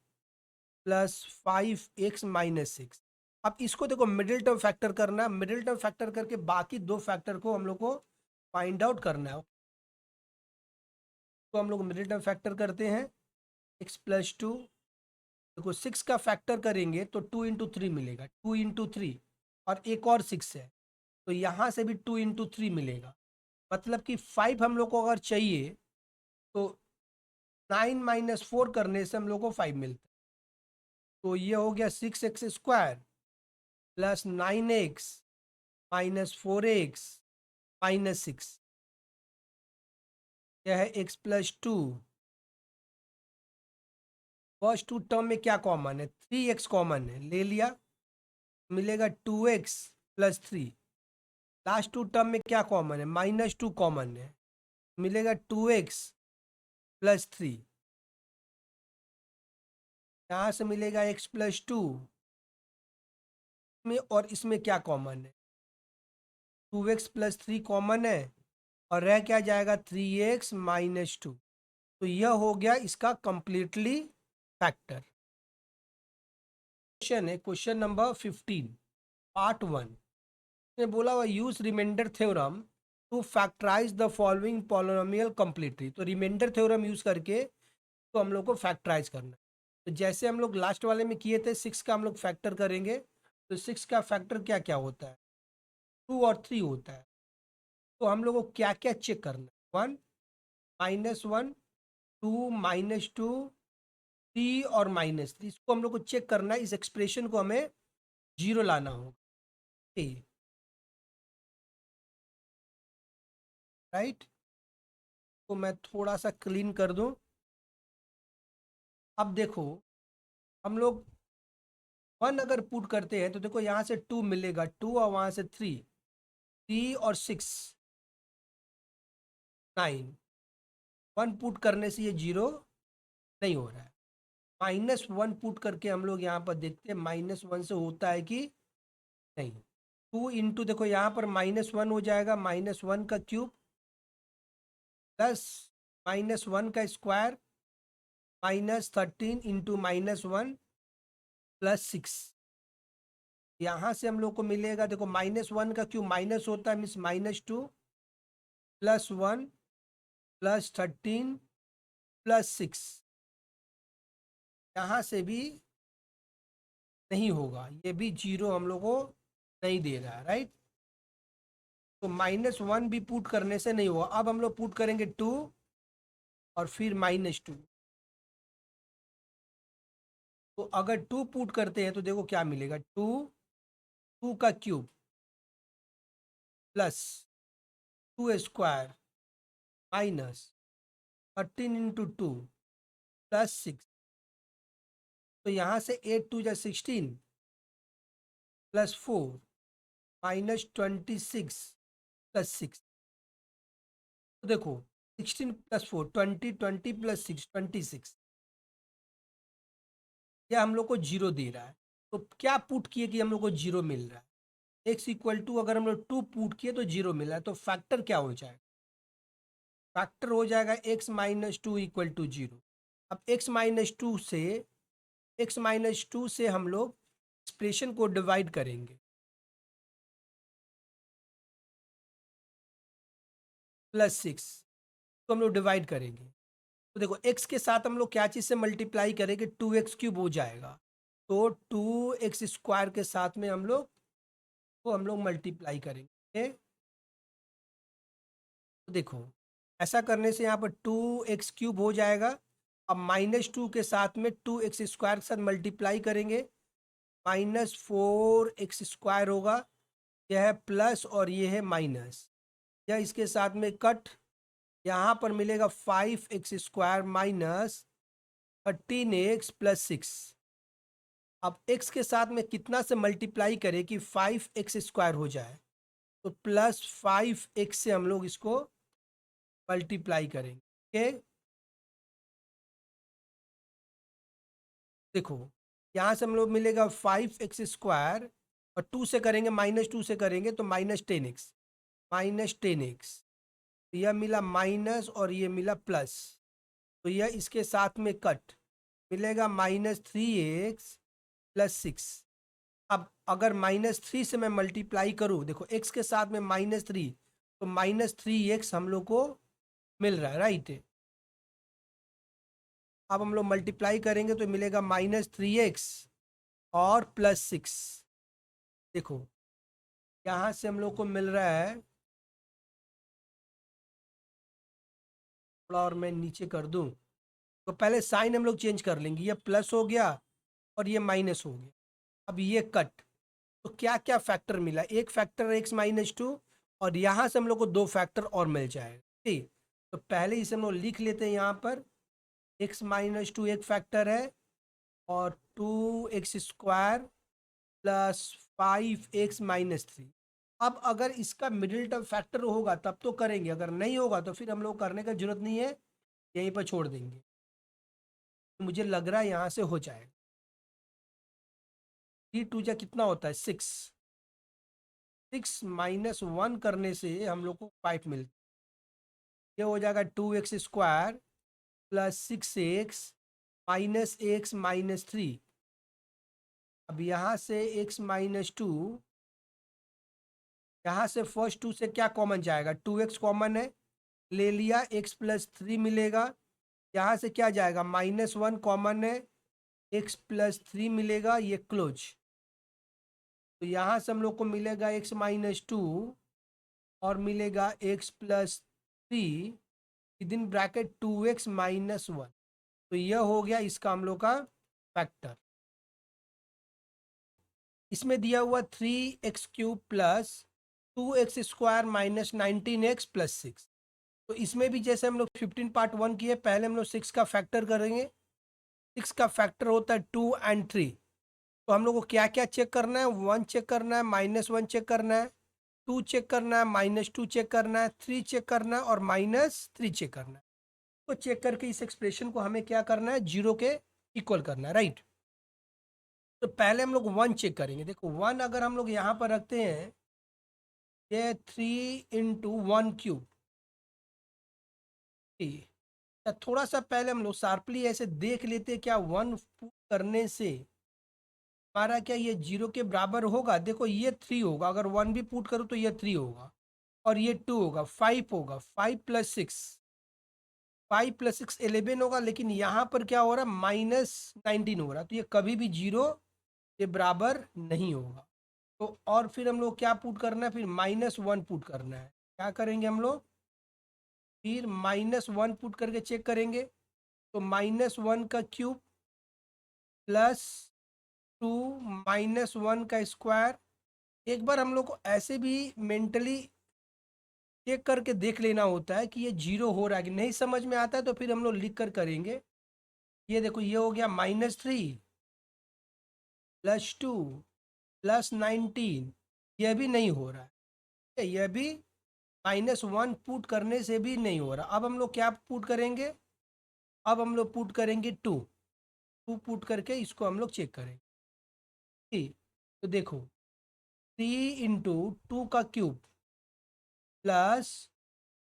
प्लस 5x-6। अब इसको देखो मिडिल टर्म फैक्टर करना है, मिडिल टर्म फैक्टर करके बाकी दो फैक्टर को हम लोग को फाइंड आउट करना है। तो हम लोग मिडिल टर्म फैक्टर करते हैं, x प्लस 2 देखो 6 का फैक्टर करेंगे तो 2 × 3 मिलेगा, 2 × 3, और एक और 6 है तो यहाँ से भी 2 × 3 मिलेगा। मतलब कि 5 हम लोग को अगर चाहिए तो 9 - 4 करने से हम लोग को 5 मिलता है। तो ये हो गया 6x² + 9x - 4x - 6। यह है x + 2। फर्स्ट टू टर्म में क्या कॉमन है? 3x कॉमन है, ले लिया, मिलेगा 2x + 3। लास्ट टू टर्म में क्या कॉमन है? -2 कॉमन है, मिलेगा 2x + 3। यहाँ से मिलेगा x + 2 में, और इसमें क्या कॉमन है? 2x + 3 कॉमन है, और रह क्या जाएगा? 3x - 2। तो यह हो गया इसका कंप्लीटली फैक्टर। क्वेश्चन है क्वेश्चन नंबर 15 पार्ट 1 ने बोला हुआ use remainder theorem to factorise the following polynomial completely. तो रिमाइंडर थ्योरम यूज करके तो हम लोग को फैक्टराइज करना है। तो जैसे हम लोग लास्ट वाले में किए थे 6 का हम लोग फैक्टर करेंगे, तो 6 का फैक्टर क्या क्या होता है? 2 और 3 होता है। तो हम लोग को क्या क्या चेक करना है? 1 -1 2 -2 3 और -3, इसको हम लोग को चेक करना है। इस एक्सप्रेशन को हमें जीरो लाना होगा, ठीक, राइट। तो मैं थोड़ा सा क्लीन कर दूं। अब देखो हम लोग 1 अगर पुट करते हैं तो देखो यहाँ से 2 मिलेगा, 2 और वहाँ से 3, 3 और 6 9। 1 पुट करने से ये जीरो नहीं हो रहा है। -1 पुट करके हम लोग यहाँ पर देखते हैं -1 से होता है कि नहीं। 2 इंटू देखो यहाँ पर -1 हो जाएगा, -1 का क्यूब प्लस -1 का स्क्वायर -13 इंटू -1 + 6। यहाँ से हम लोग को मिलेगा, देखो -1 का क्यूब माइनस होता है, मीन्स -2 + 1 + 13 + 6। यहाँ से भी नहीं होगा, ये भी जीरो हम लोग को नहीं दे रहा है, राइट। तो -1 भी पुट करने से नहीं होगा। अब हम लोग पुट करेंगे 2 और फिर -2। तो अगर 2 पुट करते हैं तो देखो क्या मिलेगा, 2 2 का क्यूब प्लस 2 स्क्वायर -13 इंटू 2 + 6। तो यहाँ से 8 2 = 16 + 4 -26 + 6। तो देखो 16 + 4 20, 20 + 6 26। यह हम लोग को जीरो दे रहा है। तो क्या पुट किए कि हम लोग को जीरो मिल रहा है? x = अगर हम लोग 2 पुट किए तो जीरो मिल रहा है, तो फैक्टर क्या हो जाएगा? फैक्टर हो जाएगा x - 2 = 0। अब x - 2 से हम लोग एक्सप्रेशन को डिवाइड करेंगे, +6 तो हम लोग डिवाइड करेंगे। तो देखो x के साथ हम लोग क्या चीज़ से मल्टीप्लाई करेंगे? 2x³ हो जाएगा। तो 2x² के साथ में हम लोग मल्टीप्लाई करेंगे। तो देखो ऐसा करने से यहाँ पर 2x³ हो जाएगा। अब -2 के साथ में 2x² के साथ मल्टीप्लाई करेंगे, -4x² होगा। यह है प्लस और ये है माइनस, यह इसके साथ में कट। यहाँ पर मिलेगा 5x² - 13x + 6। अब x के साथ में कितना से मल्टीप्लाई करें कि 5x² हो जाए? तो +5x से हम लोग इसको मल्टीप्लाई करेंगे, ठीक। देखो यहाँ से हम लोग मिलेगा 5x² और 2 से करेंगे, -2 से करेंगे तो -10x -10x। यह मिला माइनस और ये मिला प्लस, तो यह इसके साथ में कट, मिलेगा -3x + 6। अब अगर -3 से मैं मल्टीप्लाई करूँ, देखो x के साथ में -3, तो -3x हम लोग को मिल रहा है, राइट। अब हम लोग मल्टीप्लाई करेंगे तो मिलेगा -3x और +6। देखो यहाँ से हम लोग को मिल रहा है, थोड़ा और मैं नीचे कर दूं तो पहले साइन हम लोग चेंज कर लेंगे, ये प्लस हो गया और ये माइनस हो गया। अब ये कट, तो क्या क्या फैक्टर मिला, एक फैक्टर x-2 और यहाँ से हम लोग को दो फैक्टर और मिल जाएगा। ठीक, तो पहले इसे हम लोग लिख लेते हैं, यहाँ पर x-2 एक फैक्टर है और 2x² प्लस 5x-3। अब अगर इसका मिडिल टर्म फैक्टर होगा तब तो करेंगे, अगर नहीं होगा तो फिर हम लोग करने का जरूरत नहीं है, यहीं पर छोड़ देंगे। तो मुझे लग रहा है यहाँ से हो जाएगा। 3 2 कितना होता है 6, 6 - 1 करने से हम लोग को 5 मिलता है। ये हो जाएगा 2x² प्लस 6x - x-3। अब यहाँ से x-2, यहाँ से फर्स्ट 2 से क्या कॉमन जाएगा, 2x कॉमन है, ले लिया, x+3 मिलेगा। यहाँ से क्या जाएगा, -1 कॉमन है, x+3 मिलेगा, ये क्लोज। तो यहाँ से हम लोग को मिलेगा x-2 और मिलेगा x+3 विदिन ब्रैकेट 2x-1। तो यह हो गया इसका हम लोग का फैक्टर। इसमें दिया हुआ 3x³ प्लस 2x² - 19x+6। तो इसमें भी जैसे हम लोग 15 पार्ट 1 किए, पहले हम लोग 6 का फैक्टर करेंगे। 6 का फैक्टर होता है 2 और 3। तो हम लोग को क्या क्या चेक करना है, 1 चेक करना है, -1 चेक करना है, 2 चेक करना है, -2 चेक करना है, 3 चेक करना है और -3 चेक करना है। तो चेक करके इस एक्सप्रेशन को हमें क्या करना है, 0 के इक्वल करना है, राइट। तो पहले हम लोग 1 चेक करेंगे। देखो 1 अगर हम लोग यहाँ पर रखते हैं, ये 3 × 1³ या थोड़ा सा पहले हम लोग शार्पली ऐसे देख लेते हैं, क्या 1 पुट करने से हमारा क्या ये 0 के बराबर होगा। देखो ये 3 होगा, अगर 1 भी पुट करूँ तो ये 3 होगा और ये 2 होगा, 5 होगा, 5 + 6, 5 + 6 11 होगा। लेकिन यहाँ पर क्या हो रहा है, -19 हो रहा है, तो ये कभी भी 0 के बराबर नहीं होगा। तो और फिर हम लोग क्या पुट करना है, फिर -1 पुट करना है। क्या करेंगे हम लोग, फिर -1 पुट करके चेक करेंगे। तो -1 का क्यूब प्लस 2 -1 का स्क्वायर। एक बार हम लोग को ऐसे भी मेंटली चेक करके देख लेना होता है कि ये 0 हो रहा है कि नहीं। समझ में आता है तो फिर हम लोग लिख कर करेंगे। ये देखो ये हो गया -3 + 2 + 19, यह भी नहीं हो रहा है, यह भी -1 पुट करने से भी नहीं हो रहा। अब हम लोग क्या पुट करेंगे, अब हम लोग पुट करेंगे 2 पुट करके इसको हम लोग चेक करेंगे। ठीक, तो देखो 3 × 2 का क्यूब प्लस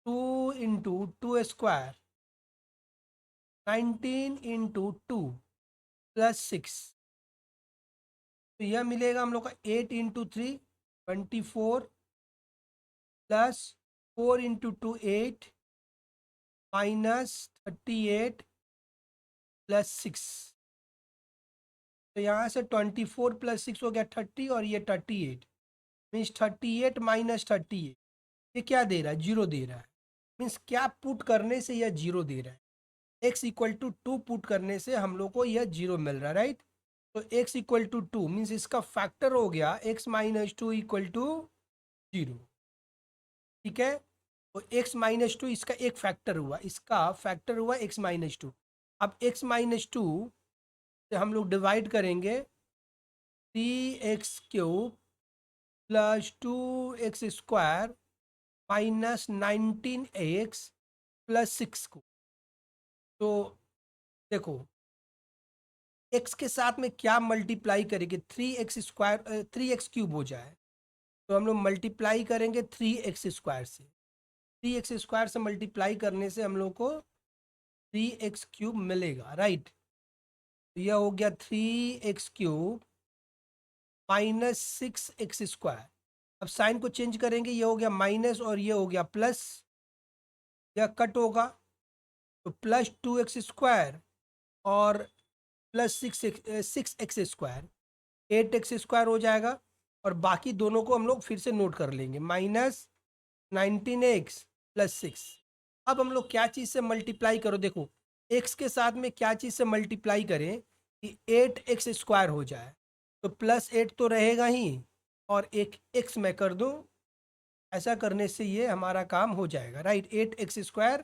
2 × 2² 19 × 2 + 6। तो यह मिलेगा हम लोग का 8 × 3 24 प्लस 4 × 2 8 -38 + 6। तो यहाँ से 24 + 6 हो गया 30 और ये 38, मीन्स 38 - 38, ये क्या दे रहा है, 0 दे रहा है। मीन्स क्या पुट करने से यह 0 दे रहा है, x = 2 पुट करने से हम लोग को यह 0 मिल रहा है, राइट। तो x = 2 मीन्स इसका फैक्टर हो गया x-2 = 0। ठीक है, तो x-2 इसका एक फैक्टर हुआ, इसका फैक्टर हुआ x-2। अब x-2 से हम लोग डिवाइड करेंगे, 3x³ प्लस 2x² -19x + 6 को। तो देखो x के साथ में क्या मल्टीप्लाई करेंगे, 3x² 3x³ हो जाए तो हम लोग मल्टीप्लाई करेंगे 3x² से। 3x² से मल्टीप्लाई करने से हम लोग को 3x³ मिलेगा, राइट। तो यह हो गया 3x³ -6x²। अब साइन को चेंज करेंगे, ये हो गया माइनस और ये हो गया प्लस, यह कट होगा तो +2x² और प्लस 6x², 8x² हो जाएगा। और बाकी दोनों को हम लोग फिर से नोट कर लेंगे, -19x + 6। अब हम लोग क्या चीज़ से मल्टीप्लाई करो, देखो x के साथ में क्या चीज़ से मल्टीप्लाई करें कि 8x² हो जाए, तो +8 तो रहेगा ही, और एक x मैं कर दूं। ऐसा करने से ये हमारा काम हो जाएगा, राइट। 8x²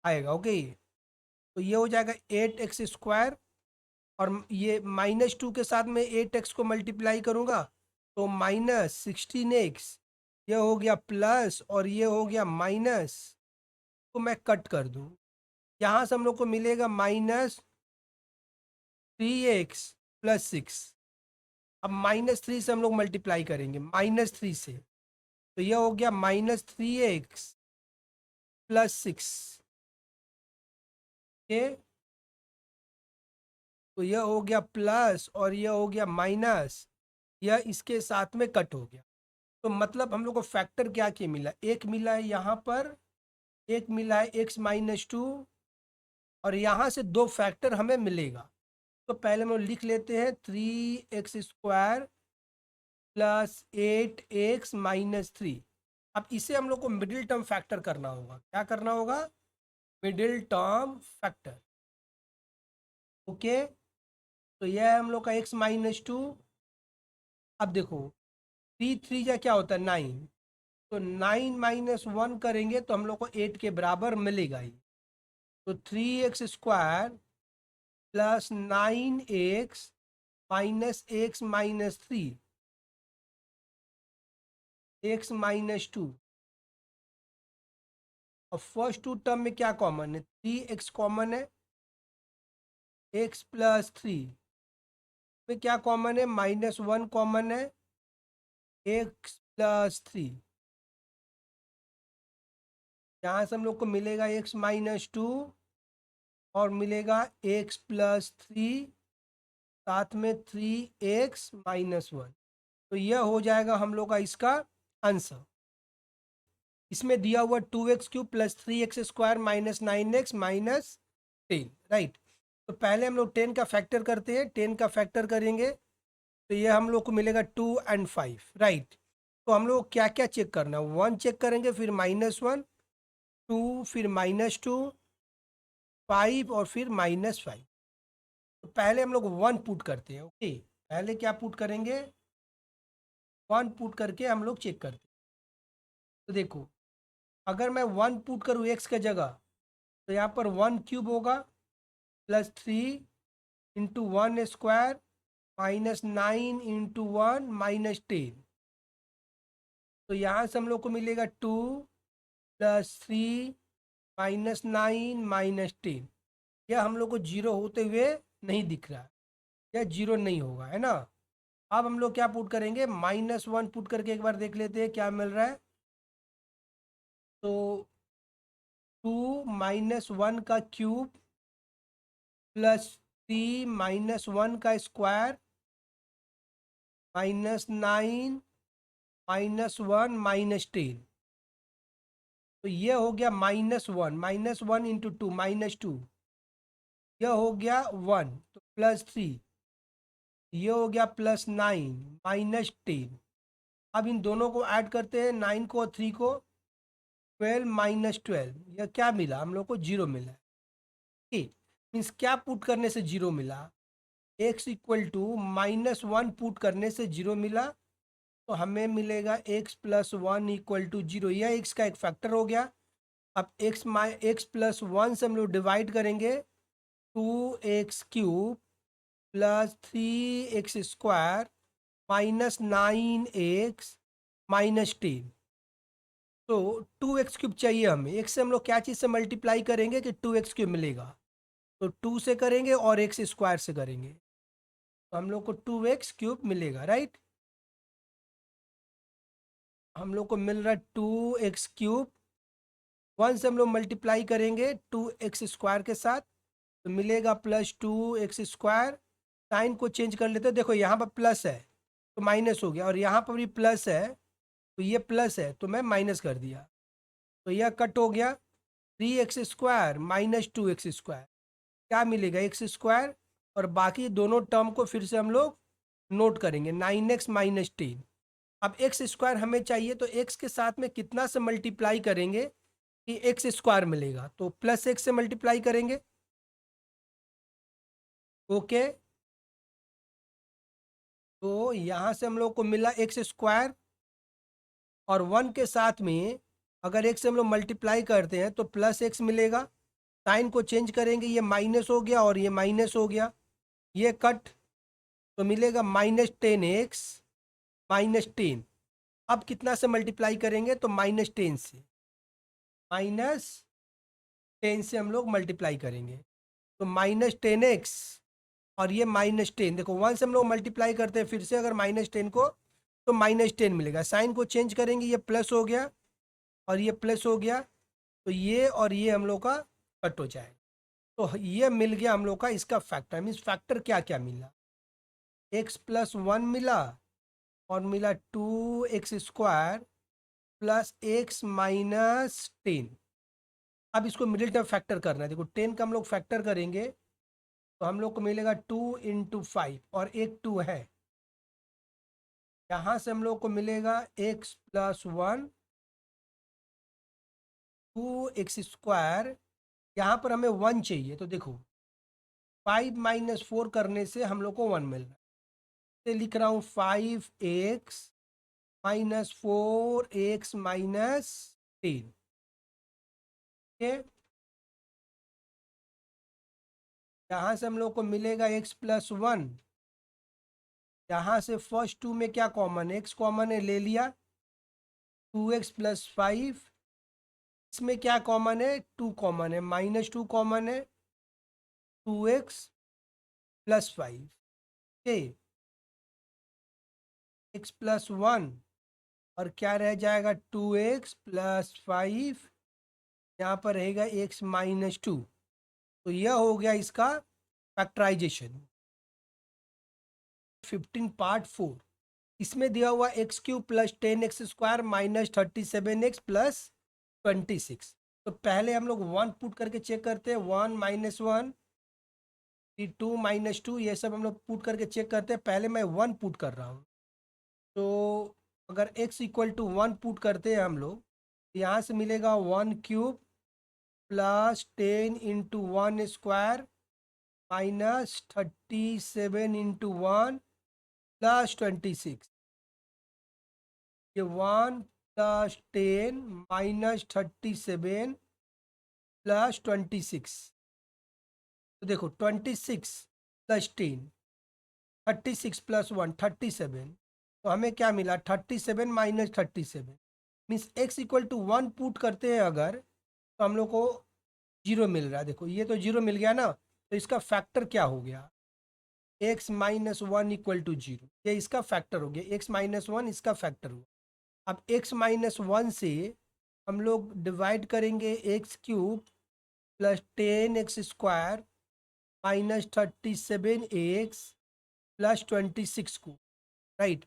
आएगा, ओके। तो ये हो जाएगा 8x², और ये -2 के साथ में 8x को मल्टीप्लाई करूँगा तो -16x, ये हो गया प्लस, और ये हो गया माइनस। तो मैं कट कर दूँ, यहाँ से हम लोग को मिलेगा -3x + 6। अब -3 से हम लोग मल्टीप्लाई करेंगे, -3 से, तो ये हो गया -3x + 6, ओके। तो यह हो गया प्लस, और यह हो गया माइनस, यह इसके साथ में कट हो गया। तो मतलब हम लोग को फैक्टर क्या क्या मिला, एक मिला है यहाँ पर, एक मिला है x-2, और यहाँ से दो फैक्टर हमें मिलेगा। तो पहले हम लोग लिख लेते हैं 3x² + 8x-3। अब इसे हम लोग को मिडिल टर्म फैक्टर करना होगा। क्या करना होगा? Middle term factor, okay. तो यह है हम लोग का x-2। अब देखो 3 जा क्या होता है 9, तो 9 - 1 करेंगे तो हम लोग को 8 के बराबर मिलेगा ही। तो 3x² + 9x - x-3, x-2। और फर्स्ट टू टर्म में क्या कॉमन है? 3x कॉमन है, x + 3 में क्या कॉमन है? -1 कॉमन है, x + 3। यहाँ से हम लोग को मिलेगा x-2, और मिलेगा x + 3, साथ में 3x-1। तो यह हो जाएगा हम लोग का इसका आंसर। इसमें दिया हुआ 2x³ + 3x² - 9x - 10, राइट। तो पहले हम लोग 10 का फैक्टर करते हैं, 10 का फैक्टर करेंगे तो ये हम लोग को मिलेगा 2 और 5, राइट। तो हम लोग क्या क्या चेक करना है? 1 चेक करेंगे, फिर -1, 2, फिर -2, 5, और फिर -5। तो पहले हम लोग 1 पुट करते हैं, ओके। पहले क्या पुट करेंगे? 1 पुट करके हम लोग चेक करते हैं। तो देखो, अगर मैं 1 पुट करूँ x के जगह, तो यहाँ पर 1³ होगा, +3 × 1² -9 × 1 -10। तो यहाँ से हम लोग को मिलेगा 2 + 3 -9 -10। यह हम लोग को जीरो होते हुए नहीं दिख रहा है, यह जीरो नहीं होगा, है ना। अब हम लोग क्या पुट करेंगे? -1 पुट करके एक बार देख लेते हैं क्या मिल रहा है। तो 2 - 1 का क्यूब + 3 - 1 का स्क्वायर -9 -1 -10। तो ये हो गया -1, -1 × 2 -2, यह हो गया 1। तो +3, ये हो गया +9 -10। अब इन दोनों को ऐड करते हैं, 9 को और 3 को, 12 - 12, यह क्या मिला? हम लोग को 0 मिला, ठीक। मीन्स क्या पुट करने से 0 मिला? x = -1 पुट करने से 0 मिला। तो हमें मिलेगा x + 1 = 0। यह x का एक फैक्टर हो गया। अब x + 1 से हम लोग डिवाइड करेंगे, 2x³ + 3x² -9x -10। तो 2x³ चाहिए हमें। x से हम लोग क्या चीज़ से मल्टीप्लाई करेंगे कि 2x³ मिलेगा? तो 2 से करेंगे और x² से करेंगे, तो हम लोग को 2x³ मिलेगा, राइट। हम लोग को मिल रहा है 2x³। 1 से हम लोग मल्टीप्लाई करेंगे 2x² के साथ, तो मिलेगा +2x²। साइन को चेंज कर लेते हैं, देखो यहाँ पर प्लस है तो माइनस हो गया, और यहाँ पर भी प्लस है तो ये प्लस है तो मैं माइनस कर दिया, तो यह कट हो गया। 3x² - 2x²। क्या मिलेगा एक्स स्क्वायर, और बाकी दोनों टर्म को फिर से हम लोग नोट करेंगे 9x माइनस 10। अब एक्स स्क्वायर हमें चाहिए तो एक्स के साथ में कितना से मल्टीप्लाई करेंगे कि एक्स स्क्वायर मिलेगा, तो प्लस एक्स से मल्टीप्लाई करेंगे। ओके, तो यहाँ से हम लोग को मिला एक्स स्क्वायर, और 1 के साथ में अगर एक्स से हम लोग मल्टीप्लाई करते हैं तो प्लस एक्स मिलेगा। साइन को चेंज करेंगे, ये माइनस हो गया और ये माइनस हो गया, ये कट, तो मिलेगा -10x -10। अब कितना से मल्टीप्लाई करेंगे तो -10 से, -10 से हम लोग मल्टीप्लाई करेंगे, तो -10x और ये -10, देखो 1 से हम लोग मल्टीप्लाई करते हैं फिर से अगर -10 को, तो -10 मिलेगा। साइन को चेंज करेंगे, ये प्लस हो गया और ये प्लस हो गया, तो ये और ये हम लोग का कट हो जाएगा। तो ये मिल गया हम लोग का इसका फैक्टर। मीन्स फैक्टर क्या क्या मिला, x+1 मिला, और मिला 2x² प्लस x-10। अब इसको मिडिल टर्म फैक्टर करना है। देखो 10 का हम लोग फैक्टर करेंगे तो हम लोग को मिलेगा 2 × 5, और एक 2 है, यहाँ से हम लोग को मिलेगा x+1 2x²। यहाँ पर हमें 1 चाहिए, तो देखो 5 - 4 करने से हम लोग को 1 मिल रहा है, तो लिख रहा हूँ 5x - 4x - 10। ठीक, यहाँ से हम लोग को मिलेगा x+1, यहाँ से फर्स्ट 2 में क्या कॉमन है, x कॉमन है, ले लिया, 2x + 5, इसमें क्या कॉमन है, 2 कॉमन है, -2 कॉमन है, 2x + 5। ठीक, x+1 और क्या रह जाएगा 2x + 5, यहाँ पर रहेगा x-2। तो यह हो गया इसका फैक्टराइजेशन। 15 पार्ट 4, इसमें दिया हुआ x³ + 10x² - 37x + 26। तो पहले हम लोग 1 पुट करके चेक करते हैं, 1 - 1, 2 - 2, ये सब हम लोग पुट करके चेक करते हैं। पहले मैं 1 पुट कर रहा हूँ, तो अगर x = 1 पुट करते हैं हम लोग, तो यहाँ से मिलेगा 1³ + 10 × 1² - 37 × 1 + 26। ये 1 + 10 - 37 + 26, तो देखो 26 + 10, 36 + 1 37, तो हमें क्या मिला 37 - 37। मीन्स x = 1 पुट करते हैं अगर, तो हम लोग को 0 मिल रहा है। देखो ये तो 0 मिल गया ना, तो इसका फैक्टर क्या हो गया, x - 1 = 0, ये इसका फैक्टर हो गया, x - 1 इसका फैक्टर हुआ। अब x - 1 से हम लोग डिवाइड करेंगे x³ + 10x² - 37x + 26 को, राइट।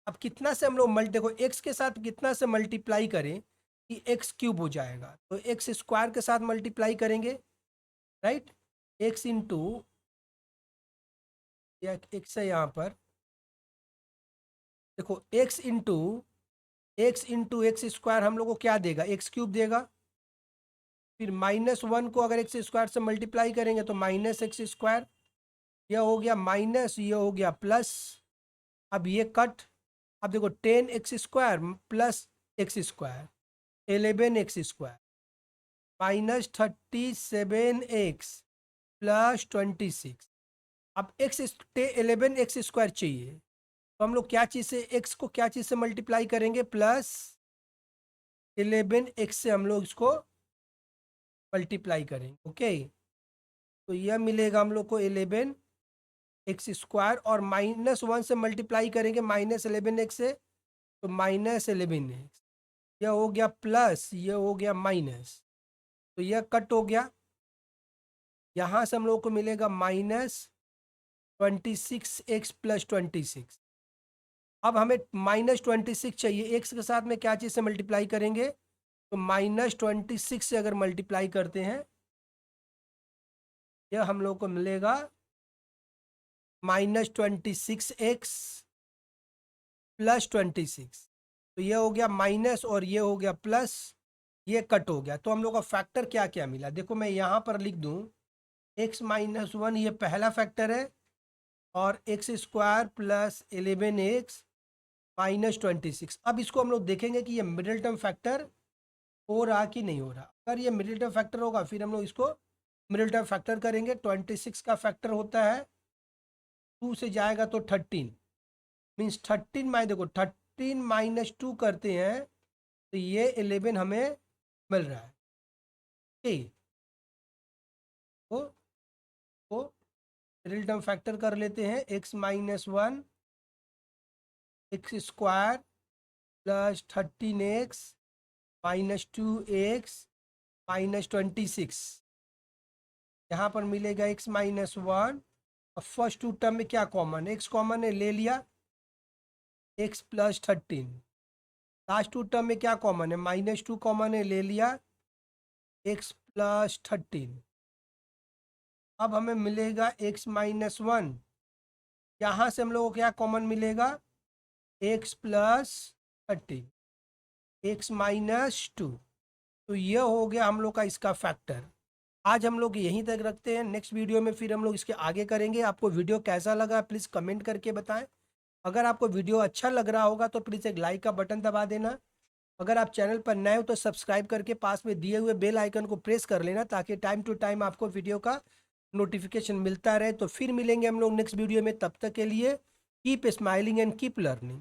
अब कितना से हम लोग देखो x के साथ कितना से मल्टीप्लाई करें कि x³ हो जाएगा, तो x² के साथ मल्टीप्लाई करेंगे, राइट। x इंटू, या x है यहाँ पर, देखो x इंटू x² हम लोग को क्या देगा, x³ देगा। फिर -1 को अगर x² से मल्टीप्लाई करेंगे तो -x², यह हो गया माइनस, ये हो गया प्लस। अब ये कट, अब देखो 10x² plus x² 11x² -37x + 26। अब 11x² चाहिए, तो हम लोग क्या चीज़ से, x को क्या चीज़ से मल्टीप्लाई करेंगे, +11x से हम लोग इसको मल्टीप्लाई करेंगे। ओके, तो यह मिलेगा हम लोग को 11x², और -1 से मल्टीप्लाई करेंगे -11x से, तो -11x, यह हो गया प्लस, यह हो गया माइनस, तो यह कट हो गया। यहाँ से हम लोग को मिलेगा -26x + 26। अब हमें -26 चाहिए, x के साथ में क्या चीज़ से मल्टीप्लाई करेंगे, तो -26 से अगर मल्टीप्लाई करते हैं ये हम लोग को मिलेगा -26x +26। तो ये हो गया माइनस और ये हो गया प्लस, ये कट हो गया। तो हम लोग का फैक्टर क्या क्या मिला, देखो मैं यहाँ पर लिख दूँ x-1, ये पहला फैक्टर है, और x² + 11x -26। अब इसको हम लोग देखेंगे कि ये मिडिल टर्म फैक्टर हो रहा कि नहीं हो रहा। अगर ये मिडिल टर्म फैक्टर होगा फिर हम लोग इसको मिडिल टर्म फैक्टर करेंगे। 26 का फैक्टर होता है 2 से जाएगा तो 13, मीन्स 13 देखो 13 - 2 करते हैं तो ये 11 हमें मिल रहा है। ठीक, तो मिडिल टर्म फैक्टर कर लेते हैं। x-1 x² + 13x -2x -26, यहाँ पर मिलेगा x-1। अब फर्स्ट टू टर्म में क्या कॉमन है, x कॉमन है, ले लिया, x + 13। लास्ट टू टर्म में क्या कॉमन है, -2 कॉमन है, ले लिया, x + 13। अब हमें मिलेगा x-1, यहाँ से हम लोग को क्या कॉमन मिलेगा, x + 13 x -2। तो ये हो गया हम लोग का इसका फैक्टर। आज हम लोग यहीं तक रखते हैं, नेक्स्ट वीडियो में फिर हम लोग इसके आगे करेंगे। आपको वीडियो कैसा लगा प्लीज़ कमेंट करके बताएं। अगर आपको वीडियो अच्छा लग रहा होगा तो प्लीज़ एक लाइक का बटन दबा देना। अगर आप चैनल पर नए हो तो सब्सक्राइब करके पास में दिए हुए बेल आइकन को प्रेस कर लेना, ताकि टाइम टू टाइम आपको वीडियो का नोटिफिकेशन मिलता रहे। तो फिर मिलेंगे हम लोग नेक्स्ट वीडियो में, तब तक के लिए keep smiling and keep learning.